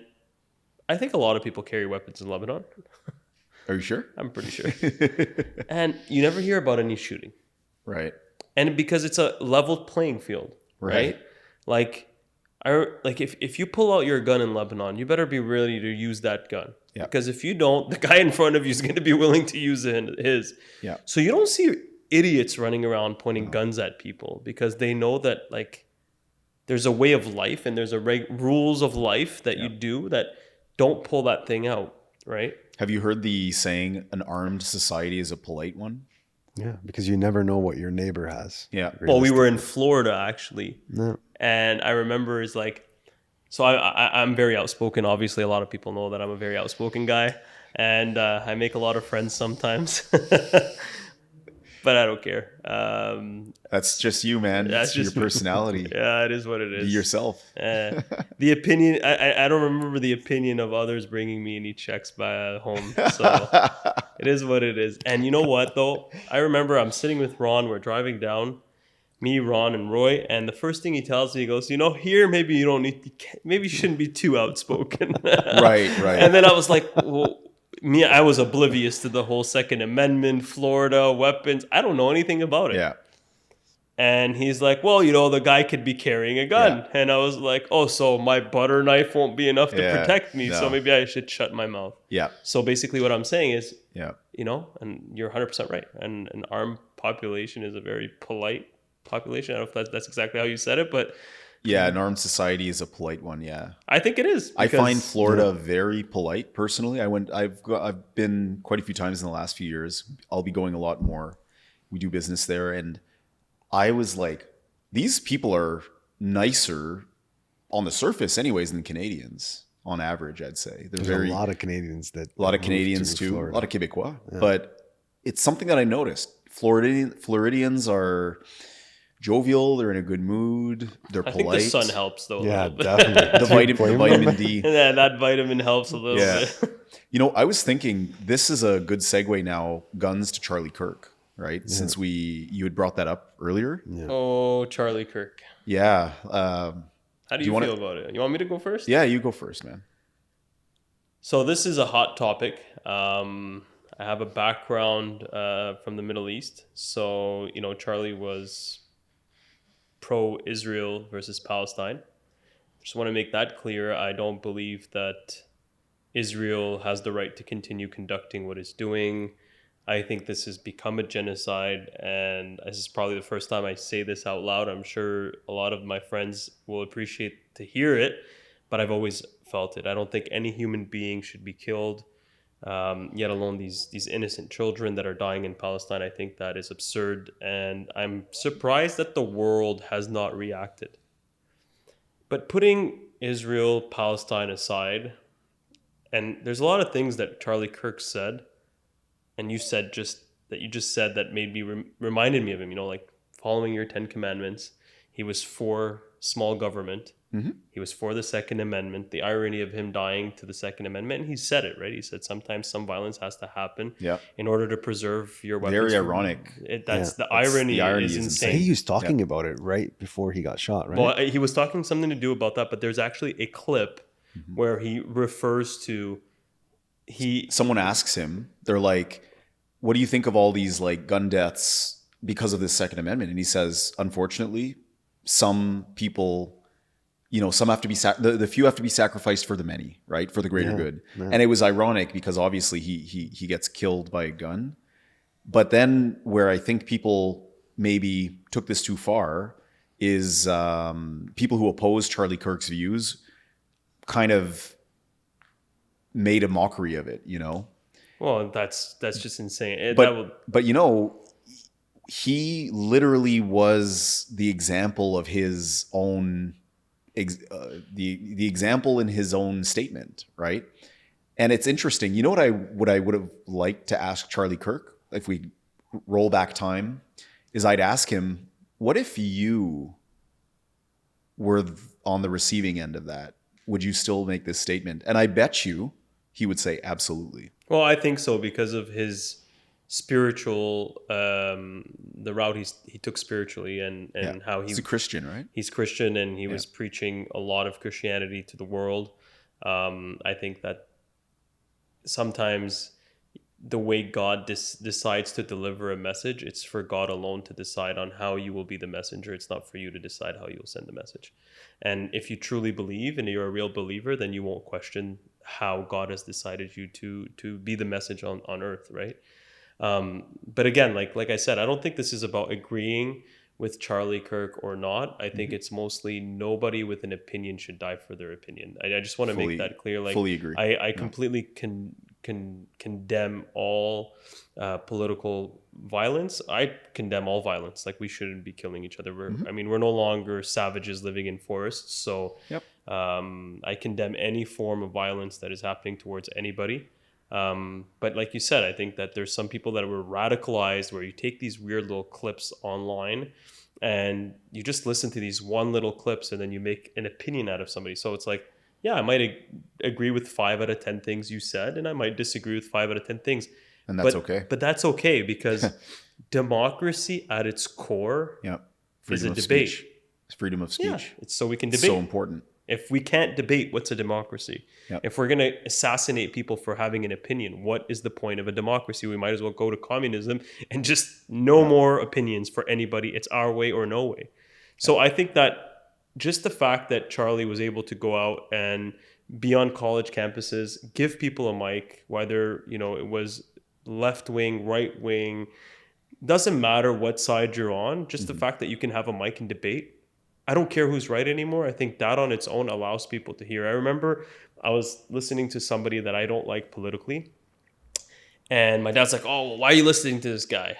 I think a lot of people carry weapons in Lebanon. Are you sure? I'm pretty sure. And you never hear about any shooting. Right. And because it's a level playing field, right? Like, if you pull out your gun in Lebanon, you better be ready to use that gun. Yeah. Because if you don't, the guy in front of you is going to be willing to use his. Yeah. So you don't see idiots running around pointing guns at people, because they know that, like, there's a way of life and there's rules of life that you do that don't pull that thing out, right? Have you heard the saying, an armed society is a polite one? Yeah, because you never know what your neighbor has. Yeah. Well, we were in Florida, actually. No. And I remember it's like, so I'm very outspoken. Obviously, a lot of people know that I'm a very outspoken guy. And I make a lot of friends sometimes. But I don't care. That's just you, man. That's just your personality. Yeah, it is what it is. Be yourself. The opinion, I don't remember the opinion of others bringing me any checks by home. So it is what it is. And you know what, though? I remember I'm sitting with Ron. We're driving down, me, Ron, and Roy. And the first thing he tells me, he goes, here, maybe you shouldn't be too outspoken. Right. And then I was like, well, I was oblivious to the whole Second Amendment, Florida, weapons. I don't know anything about it. Yeah. And he's like, well, the guy could be carrying a gun. Yeah. And I was like, oh, so my butter knife won't be enough to protect me. No. So maybe I should shut my mouth. Yeah. So basically what I'm saying is, and you're 100% right. And an armed population is a very polite population. I don't know if that's exactly how you said it, but... Yeah, an armed society is a polite one. Yeah, I think it is. I find Florida very polite personally. I've been quite a few times in the last few years. I'll be going a lot more. We do business there, and I was like, these people are nicer on the surface, anyways, than Canadians on average. I'd say there's a lot of Canadians too, Florida. A lot of Quebecois, but it's something that I noticed. Floridians are jovial, they're in a good mood, they're polite. I think the sun helps, though. Yeah, definitely. the vitamin D. Yeah, that vitamin helps a little bit. I was thinking this is a good segue now, guns to Charlie Kirk, right? Yeah. Since you had brought that up earlier. Yeah. Oh, Charlie Kirk. Yeah. How do you feel about it? You want me to go first? Yeah, you go first, man. So this is a hot topic. I have a background from the Middle East. So, Charlie was pro-Israel versus Palestine. Just want to make that clear. I don't believe that Israel has the right to continue conducting what it's doing. I think this has become a genocide, and this is probably the first time I say this out loud. I'm sure a lot of my friends will appreciate to hear it, but I've always felt it. I don't think any human being should be killed, yet alone these innocent children that are dying in Palestine. I think that is absurd, and I'm surprised that the world has not reacted. But putting Israel, Palestine aside, and there's a lot of things that Charlie Kirk said, and you said that made me reminded me of him. Like following your 10 Commandments, he was for small government. Mm-hmm. He was for the Second Amendment. The irony of him dying to the Second Amendment, and he said it, right? He said sometimes some violence has to happen in order to preserve your weapons. Very ironic. The irony is insane. He was talking about it right before he got shot, right? Well, he was talking something to do about that, but there's actually a clip where he refers to someone asks him, they're like, what do you think of all these like gun deaths because of this Second Amendment? And he says, unfortunately, some people, some have to be, the few have to be sacrificed for the many, right? For the greater good. Yeah. And it was ironic because obviously he gets killed by a gun. But then where I think people maybe took this too far is people who oppose Charlie Kirk's views kind of made a mockery of it, Well, that's just insane. But he literally was the example of his own, the example in his own statement, right? And it's interesting. You know what I would have liked to ask Charlie Kirk if we roll back time is I'd ask him, what if you were on the receiving end of that? Would you still make this statement? And I bet you he would say absolutely. Well, I think so because of his spiritual, the route he took spiritually and how he's a Christian, right? He's Christian and he was preaching a lot of Christianity to the world. I think that sometimes the way God decides to deliver a message, it's for God alone to decide on how you will be the messenger. It's not for you to decide how you'll send the message. And if you truly believe and you're a real believer, then you won't question how God has decided you to be the message on earth, right? But again, like I said, I don't think this is about agreeing with Charlie Kirk or not. I think it's mostly nobody with an opinion should die for their opinion. I just want to make that clear. Like, fully agree. I completely condemn all political violence. I condemn all violence. Like, we shouldn't be killing each other. We're no longer savages living in forests. So I condemn any form of violence that is happening towards anybody. But like you said, I think that there's some people that were radicalized where you take these weird little clips online and you just listen to these one little clips and then you make an opinion out of somebody. So it's like, yeah, I might agree with 5 out of 10 things you said, and I might disagree with 5 out of 10 things. And that's okay. But that's okay because democracy at its core is a debate. It's freedom of speech. Yeah, it's so we can debate. It's so important. If we can't debate, what's a democracy? If we're going to assassinate people for having an opinion, what is the point of a democracy? We might as well go to communism and just no more opinions for anybody. It's our way or no way. So I think that just the fact that Charlie was able to go out and be on college campuses, give people a mic, whether, it was left wing, right wing, doesn't matter what side you're on, just the fact that you can have a mic and debate. I don't care who's right anymore. I think that on its own allows people to hear. I remember I was listening to somebody that I don't like politically, and my dad's like, oh, well, why are you listening to this guy?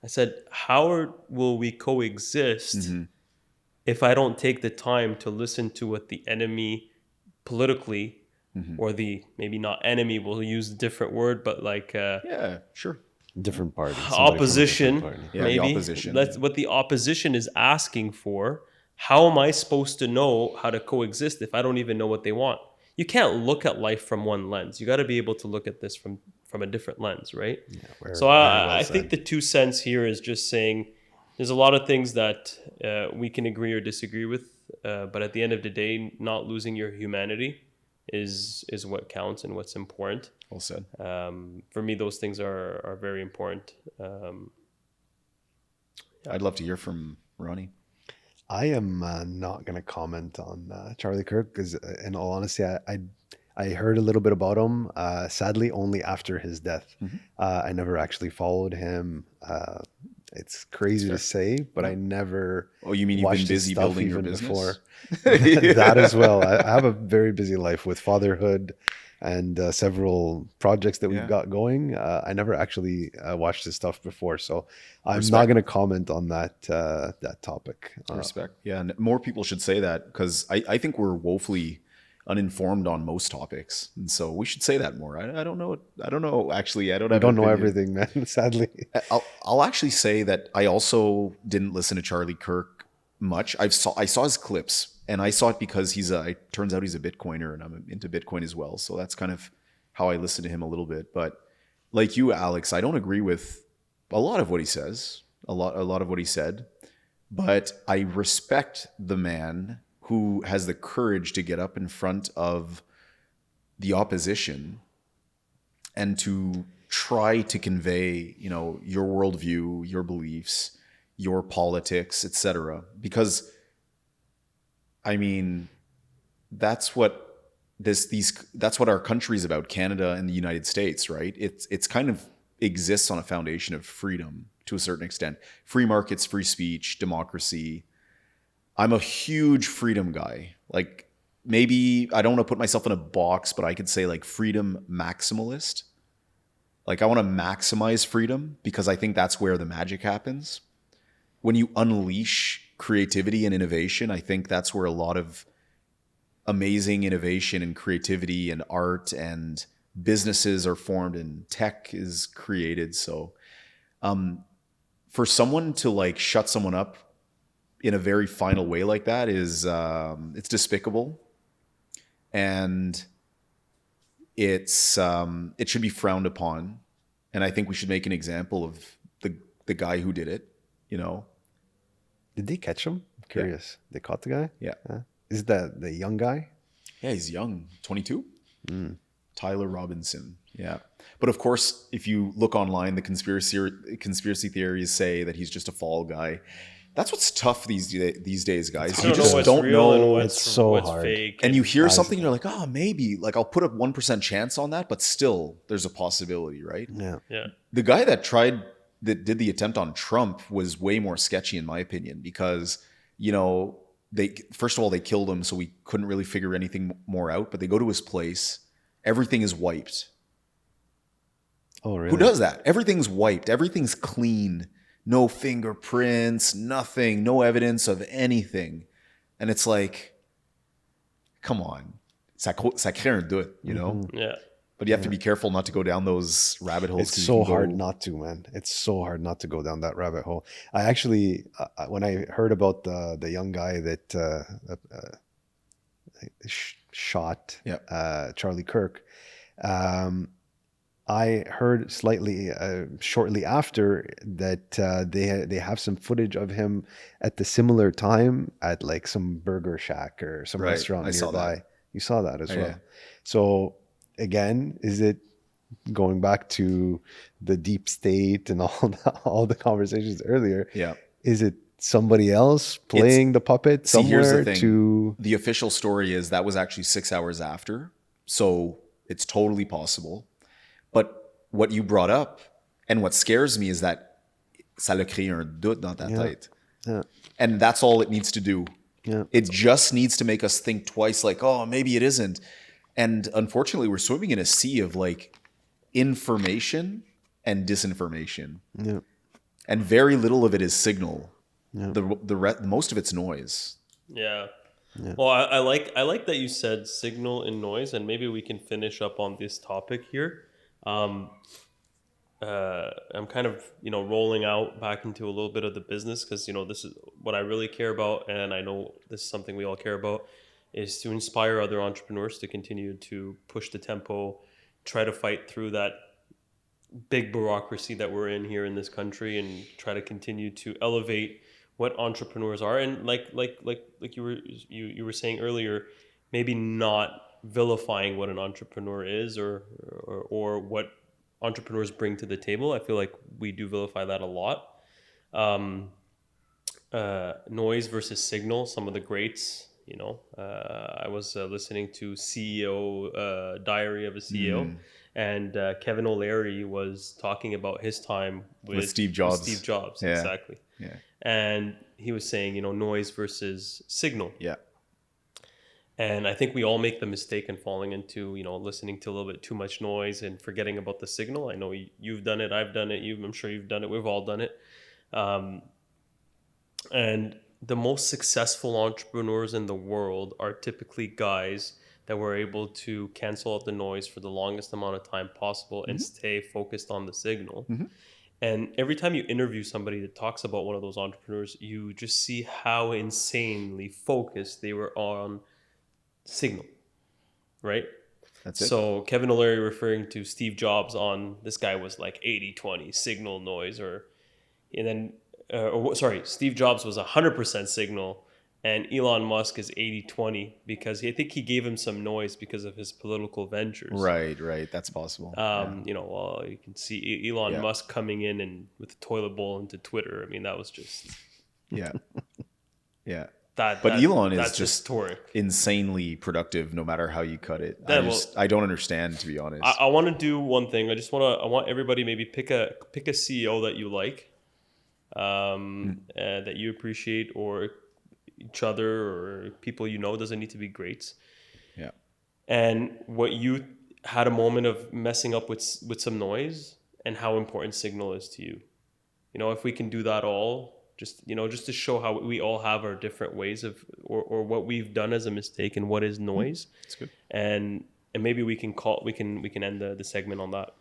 I said, how will we coexist if I don't take the time to listen to what the enemy politically, or the, maybe not enemy, we'll use a different word, but like... different party. Opposition, maybe. The opposition. That's what the opposition is asking for. How am I supposed to know how to coexist if I don't even know what they want? You can't look at life from one lens. You got to be able to look at this from a different lens, right? So I think the 2 cents here is just saying there's a lot of things that we can agree or disagree with, but at the end of the day, not losing your humanity is what counts and what's important. Well said. For me, those things are very important. I'd love to hear from Rony. I am not going to comment on Charlie Kirk because, in all honesty, I heard a little bit about him. Sadly, only after his death. I never actually followed him. It's crazy to say, but I never. Oh, you mean you've been busy building your business? That as well. I have a very busy life with fatherhood and several projects that we've got going. I never actually watched his stuff before, so I'm not going to comment on that topic. Respect. Yeah, and more people should say that because I think we're woefully uninformed on most topics, and so we should say that more. I don't know. Actually, I don't know everything, man. Sadly, I'll actually say that I also didn't listen to Charlie Kirk much. I saw his clips, and I saw it because it turns out he's a Bitcoiner, and I'm into Bitcoin as well. So that's kind of how I listen to him a little bit. But like you, Alex, I don't agree with a lot of what he says, a lot of what he said, but I respect the man who has the courage to get up in front of the opposition and to try to convey, your worldview, your beliefs, your politics, etc. Because, I mean, that's what that's what our country is about, Canada and the United States, right? It's kind of exists on a foundation of freedom to a certain extent. Free markets, free speech, democracy. I'm a huge freedom guy. Like, maybe I don't want to put myself in a box, but I could say like freedom maximalist. Like, I want to maximize freedom because I think that's where the magic happens. When you unleash creativity and innovation, I think that's where a lot of amazing innovation and creativity and art and businesses are formed and tech is created. So for someone to like shut someone up in a very final way like that is it's despicable, and it should be frowned upon. And I think we should make an example of the guy who did it. Did they catch him? I'm curious. They caught the guy? Yeah. Is that the young guy? Yeah, he's young, 22. Tyler Robinson. Yeah. But of course, if you look online, the conspiracy theories say that he's just a fall guy. That's what's tough these days, guys. You just don't know. It's so hard. Fake. And you hear something, and you're like, oh, maybe. Like, I'll put a 1% chance on that, but still, there's a possibility, right? Yeah. The guy that did the attempt on Trump was way more sketchy, in my opinion, because, first of all, they killed him, so we couldn't really figure anything more out. But they go to his place. Everything is wiped. Oh, really? Who does that? Everything's wiped. Everything's clean. No fingerprints, nothing, no evidence of anything. And it's like, come on. Ça crée un doute, Yeah. But you have to be careful not to go down those rabbit holes. It's so hard not to, man. It's so hard not to go down that rabbit hole. I actually, when I heard about the young guy that shot Charlie Kirk, I heard slightly shortly after that they have some footage of him at the similar time at like some burger shack or some restaurant nearby. Saw that. You saw that as well. Yeah. So again, is it going back to the deep state and all the conversations earlier? Yeah. Is it somebody else playing the puppet somewhere? Here's the thing. The official story is that was actually 6 hours after. So it's totally possible. But what you brought up and what scares me is that ça le crée un doute dans ta tête. Yeah. And that's all it needs to do. Yeah. It just needs to make us think twice, like, oh, maybe it isn't. And unfortunately, we're swimming in a sea of like information and disinformation. Yeah. And very little of it is signal. Yeah. Most of it's noise. Yeah. Well, I like that you said signal and noise, and maybe we can finish up on this topic here. I'm kind of rolling out back into a little bit of the business because this is what I really care about, and I know this is something we all care about, is to inspire other entrepreneurs to continue to push the tempo, try to fight through that big bureaucracy that we're in here in this country, and try to continue to elevate what entrepreneurs are. And like you were saying earlier, maybe not vilifying what an entrepreneur is, or what entrepreneurs bring to the table. I feel like we do vilify that a lot. Um, Noise versus signal, some of the greats, I was listening to CEO, Diary of a CEO, and Kevin O'Leary was talking about his time with Steve Jobs. Steve Jobs, Yeah. exactly. Yeah. And he was saying, noise versus signal. Yeah. And I think we all make the mistake in falling into, listening to a little bit too much noise and forgetting about the signal. I know you've done it, I've done it, I'm sure you've done it, we've all done it. And the most successful entrepreneurs in the world are typically guys that were able to cancel out the noise for the longest amount of time possible and stay focused on the signal. And every time you interview somebody that talks about one of those entrepreneurs, you just see how insanely focused they were on signal, right? That's it. So Kevin O'Leary referring to Steve Jobs on, this guy was like 80-20 signal noise, Steve Jobs was 100% signal, and Elon Musk is 80-20 because I think he gave him some noise because of his political ventures. Right. That's possible. You can see Elon Musk coming in and with a toilet bowl into Twitter. I mean, that was just yeah. Elon is just insanely productive, no matter how you cut it. I don't understand, to be honest. I want to do one thing. I want everybody maybe pick a CEO that you like, that you appreciate, or each other, or people doesn't need to be greats. Yeah. And what you had a moment of messing up with some noise, and how important signal is to you. If we can do that all, just to show how we all have our different ways of, or what we've done as a mistake, and what is noise. That's good. And maybe we can end the segment on that.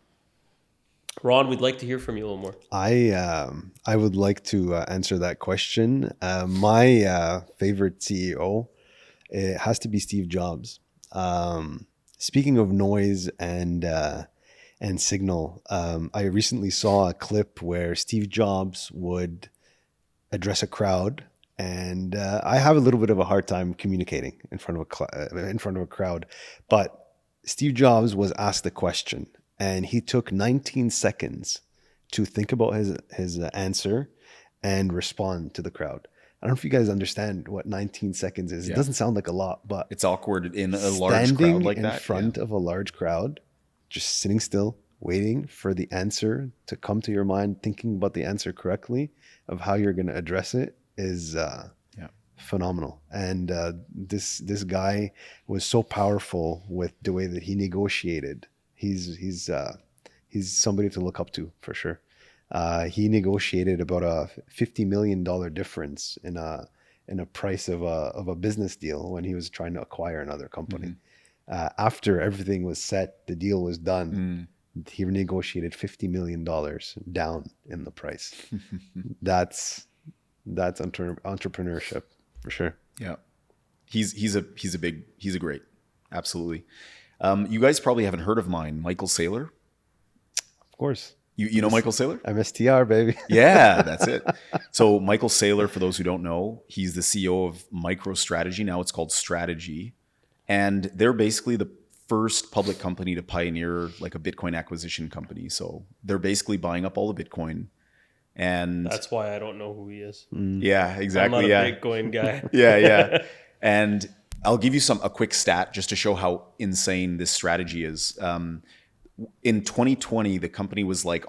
Ron, we'd like to hear from you a little more. I would like to answer that question. My favorite CEO, it has to be Steve Jobs. Speaking of noise and signal, I recently saw a clip where Steve Jobs would address a crowd, and I have a little bit of a hard time communicating in front of a crowd, but Steve Jobs was asked a question, and he took 19 seconds to think about his answer and respond to the crowd. I don't know if you guys understand what 19 seconds is. Yeah. It doesn't sound like a lot, but it's awkward in a large crowd like that. Standing in front of a large crowd, just sitting still, waiting for the answer to come to your mind, thinking about the answer correctly of how you're going to address it is phenomenal. And this guy was so powerful with the way that he negotiated. He's somebody to look up to, for sure. He negotiated about a $50 million difference in a price of a business deal when he was trying to acquire another company. After everything was set, the deal was done. He negotiated $50 million down in the price. That's entrepreneurship, for sure. Yeah, he's a great, absolutely. You guys probably haven't heard of mine, Michael Saylor. Of course. You know Michael Saylor? MSTR, baby. Yeah, that's it. So Michael Saylor, for those who don't know, he's the CEO of MicroStrategy. Now it's called Strategy. And they're basically the first public company to pioneer like a Bitcoin acquisition company. So they're basically buying up all the Bitcoin. And that's why I don't know who he is. Yeah, exactly. I'm not a Bitcoin guy. Yeah. And I'll give you a quick stat just to show how insane this strategy is. In 2020, the company was like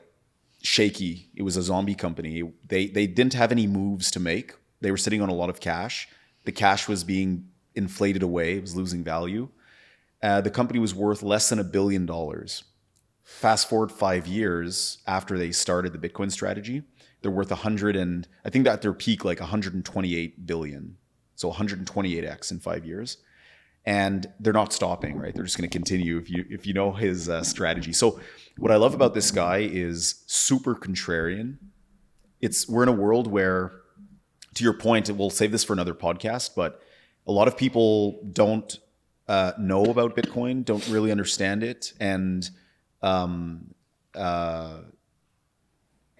shaky. It was a zombie company. They didn't have any moves to make. They were sitting on a lot of cash. The cash was being inflated away. It was losing value. The company was worth less than $1 billion. Fast forward 5 years after they started the Bitcoin strategy, they're worth I think at their peak, like 128 billion. So 128x in 5 years. And they're not stopping, right? They're just going to continue if you know his strategy. So what I love about this guy is super contrarian. We're in a world where, to your point, we'll save this for another podcast, but a lot of people don't know about Bitcoin, don't really understand it. And And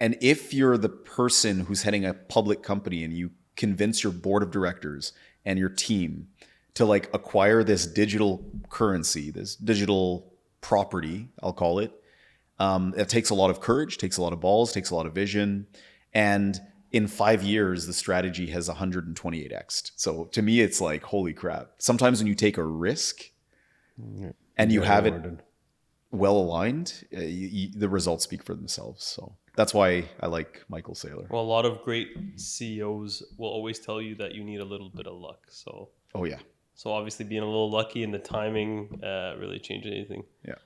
if you're the person who's heading a public company and you convince your board of directors and your team to like acquire this digital currency, this digital property, I'll call it, it takes a lot of courage, takes a lot of balls, takes a lot of vision. And in 5 years, the strategy has 128x'd. So to me, it's like, holy crap. Sometimes when you take a risk and you have it well aligned, the results speak for themselves. So that's why I like Michael Saylor. Well, a lot of great CEOs will always tell you that you need a little bit of luck. So, oh yeah. So obviously being a little lucky in the timing really changed anything. Yeah.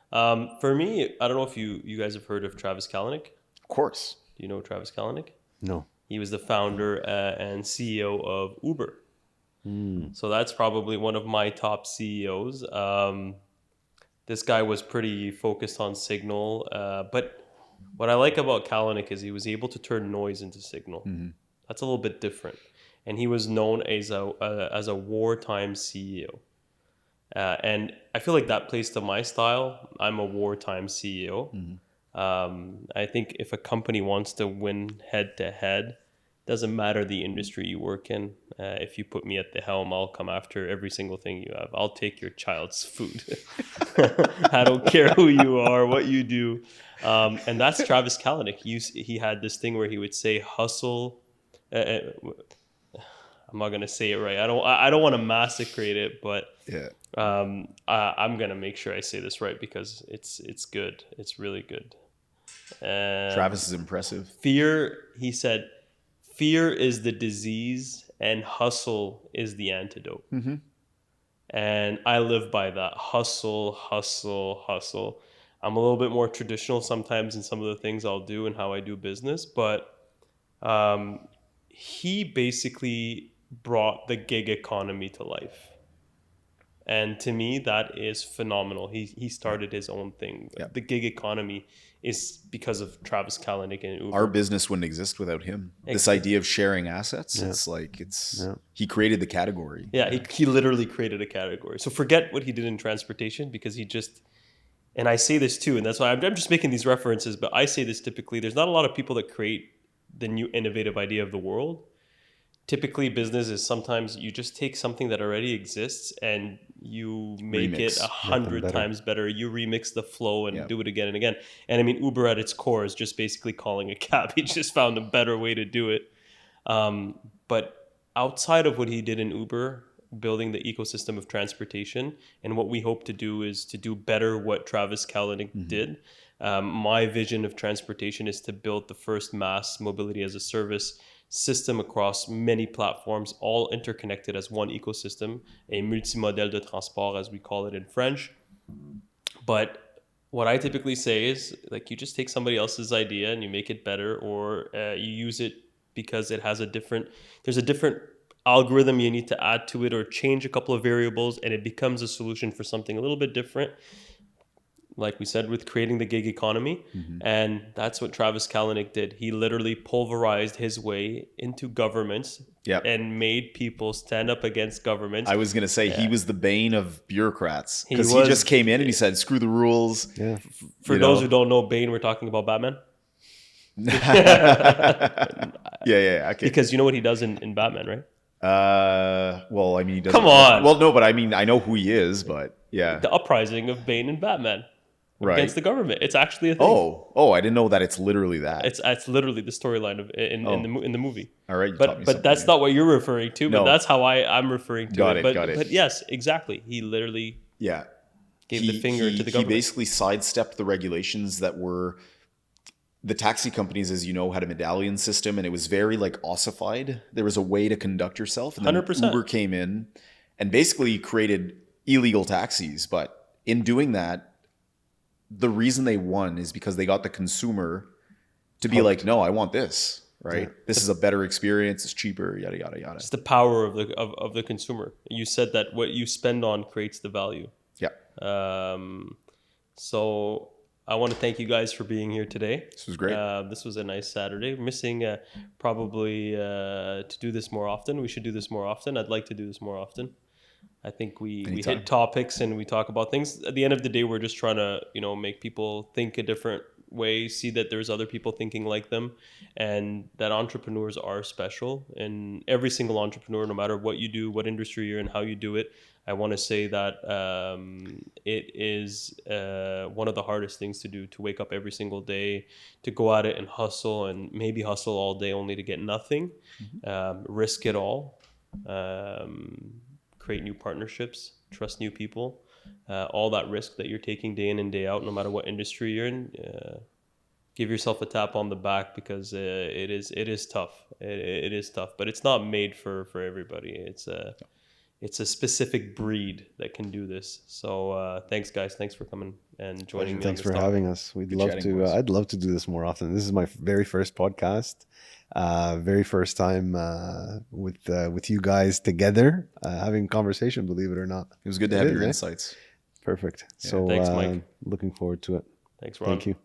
For me, I don't know if you guys have heard of Travis Kalanick. Of course. Do you know Travis Kalanick? No. He was the founder and CEO of Uber. So that's probably one of my top CEOs. This guy was pretty focused on signal. But what I like about Kalanick is he was able to turn noise into signal. Mm-hmm. That's a little bit different. And he was known as a wartime CEO. And I feel like that plays to my style. I'm a wartime CEO. Mm-hmm. I think if a company wants to win head to head, doesn't matter the industry you work in. If you put me at the helm, I'll come after every single thing you have. I'll take your child's food. I don't care who you are, what you do. And that's Travis Kalanick. He had this thing where he would say, hustle. I'm not gonna say it right. I don't want to massacrate it, but yeah. I'm gonna make sure I say this right because it's good. It's really good. Travis is impressive. He said, fear is the disease and hustle is the antidote. Mm-hmm. And I live by that. Hustle, hustle, hustle. I'm a little bit more traditional sometimes in some of the things I'll do and how I do business, but he basically brought the gig economy to life. And to me, that is phenomenal. He started his own thing. Yeah. The gig economy is because of Travis Kalanick and Uber. Our business wouldn't exist without him. Exactly. This idea of sharing assets, he created the category. Yeah, he literally created a category. So forget what he did in transportation because he just, and I say this too, and that's why I'm just making these references, but I say this typically, there's not a lot of people that create the new innovative idea of the world. Typically, business is sometimes you just take something that already exists and you make it 100 times better. You remix the flow and do it again and again. And I mean, Uber at its core is just basically calling a cab. He just found a better way to do it. But outside of what he did in Uber, building the ecosystem of transportation, and what we hope to do is to do better what Travis Kalanick did. My vision of transportation is to build the first mass mobility as a service system across many platforms, all interconnected as one ecosystem, a multimodèle de transport, as we call it in French. But what I typically say is, like, you just take somebody else's idea and you make it better, or you use it because it has there's a different algorithm you need to add to it or change a couple of variables, and it becomes a solution for something a little bit different. Like we said, with creating the gig economy. Mm-hmm. And that's what Travis Kalanick did. He literally pulverized his way into governments and made people stand up against governments. I was going to say, he was the bane of bureaucrats. Because he just came in and he said, screw the rules. Yeah. For those who don't know Bane, we're talking about Batman. Yeah. Okay. Because you know what he does in Batman, right? Well, I mean, he doesn't. Come on. Well, no, but I mean, I know who he is, but yeah. The uprising of Bane and Batman. Against the government. It's actually a thing. Oh, I didn't know that it's literally that. It's literally the storyline of in the movie. All right, but that's not what you're referring to. But that's how I'm referring to Got it. But yes, exactly. He literally gave the finger to the government. He basically sidestepped the regulations that were. The taxi companies, as you know, had a medallion system, and it was very like ossified. There was a way to conduct yourself, and then 100%. Uber came in and basically created illegal taxis. But in doing that, the reason they won is because they got the consumer to be like, no, I want this, right? Yeah. This is a better experience. It's cheaper, yada, yada, yada. It's the power of the consumer. You said that what you spend on creates the value. Yeah. So I want to thank you guys for being here today. This was great. This was a nice Saturday. Missing probably to do this more often. We should do this more often. I'd like to do this more often. I think we hit topics and we talk about things. At the end of the day, we're just trying to, make people think a different way, see that there's other people thinking like them, and that entrepreneurs are special. And every single entrepreneur, no matter what you do, what industry you're in, how you do it, I want to say that it is one of the hardest things to do, to wake up every single day, to go at it and hustle, and maybe hustle all day only to get nothing, risk it all, create new partnerships, trust new people, all that risk that you're taking day in and day out, no matter what industry you're in. Give yourself a tap on the back, because it is tough. It is tough, but it's not made for everybody. It's a specific breed that can do this. So thanks, guys. Thanks for coming and joining me. Thanks for having us. We'd love to. I'd love to do this more often. This is my very first podcast. Very first time with you guys together, having a conversation, believe it or not. It was good to have your insights. Perfect. Yeah. So thanks, Mike. Looking forward to it. Thanks, Ron. Thank you.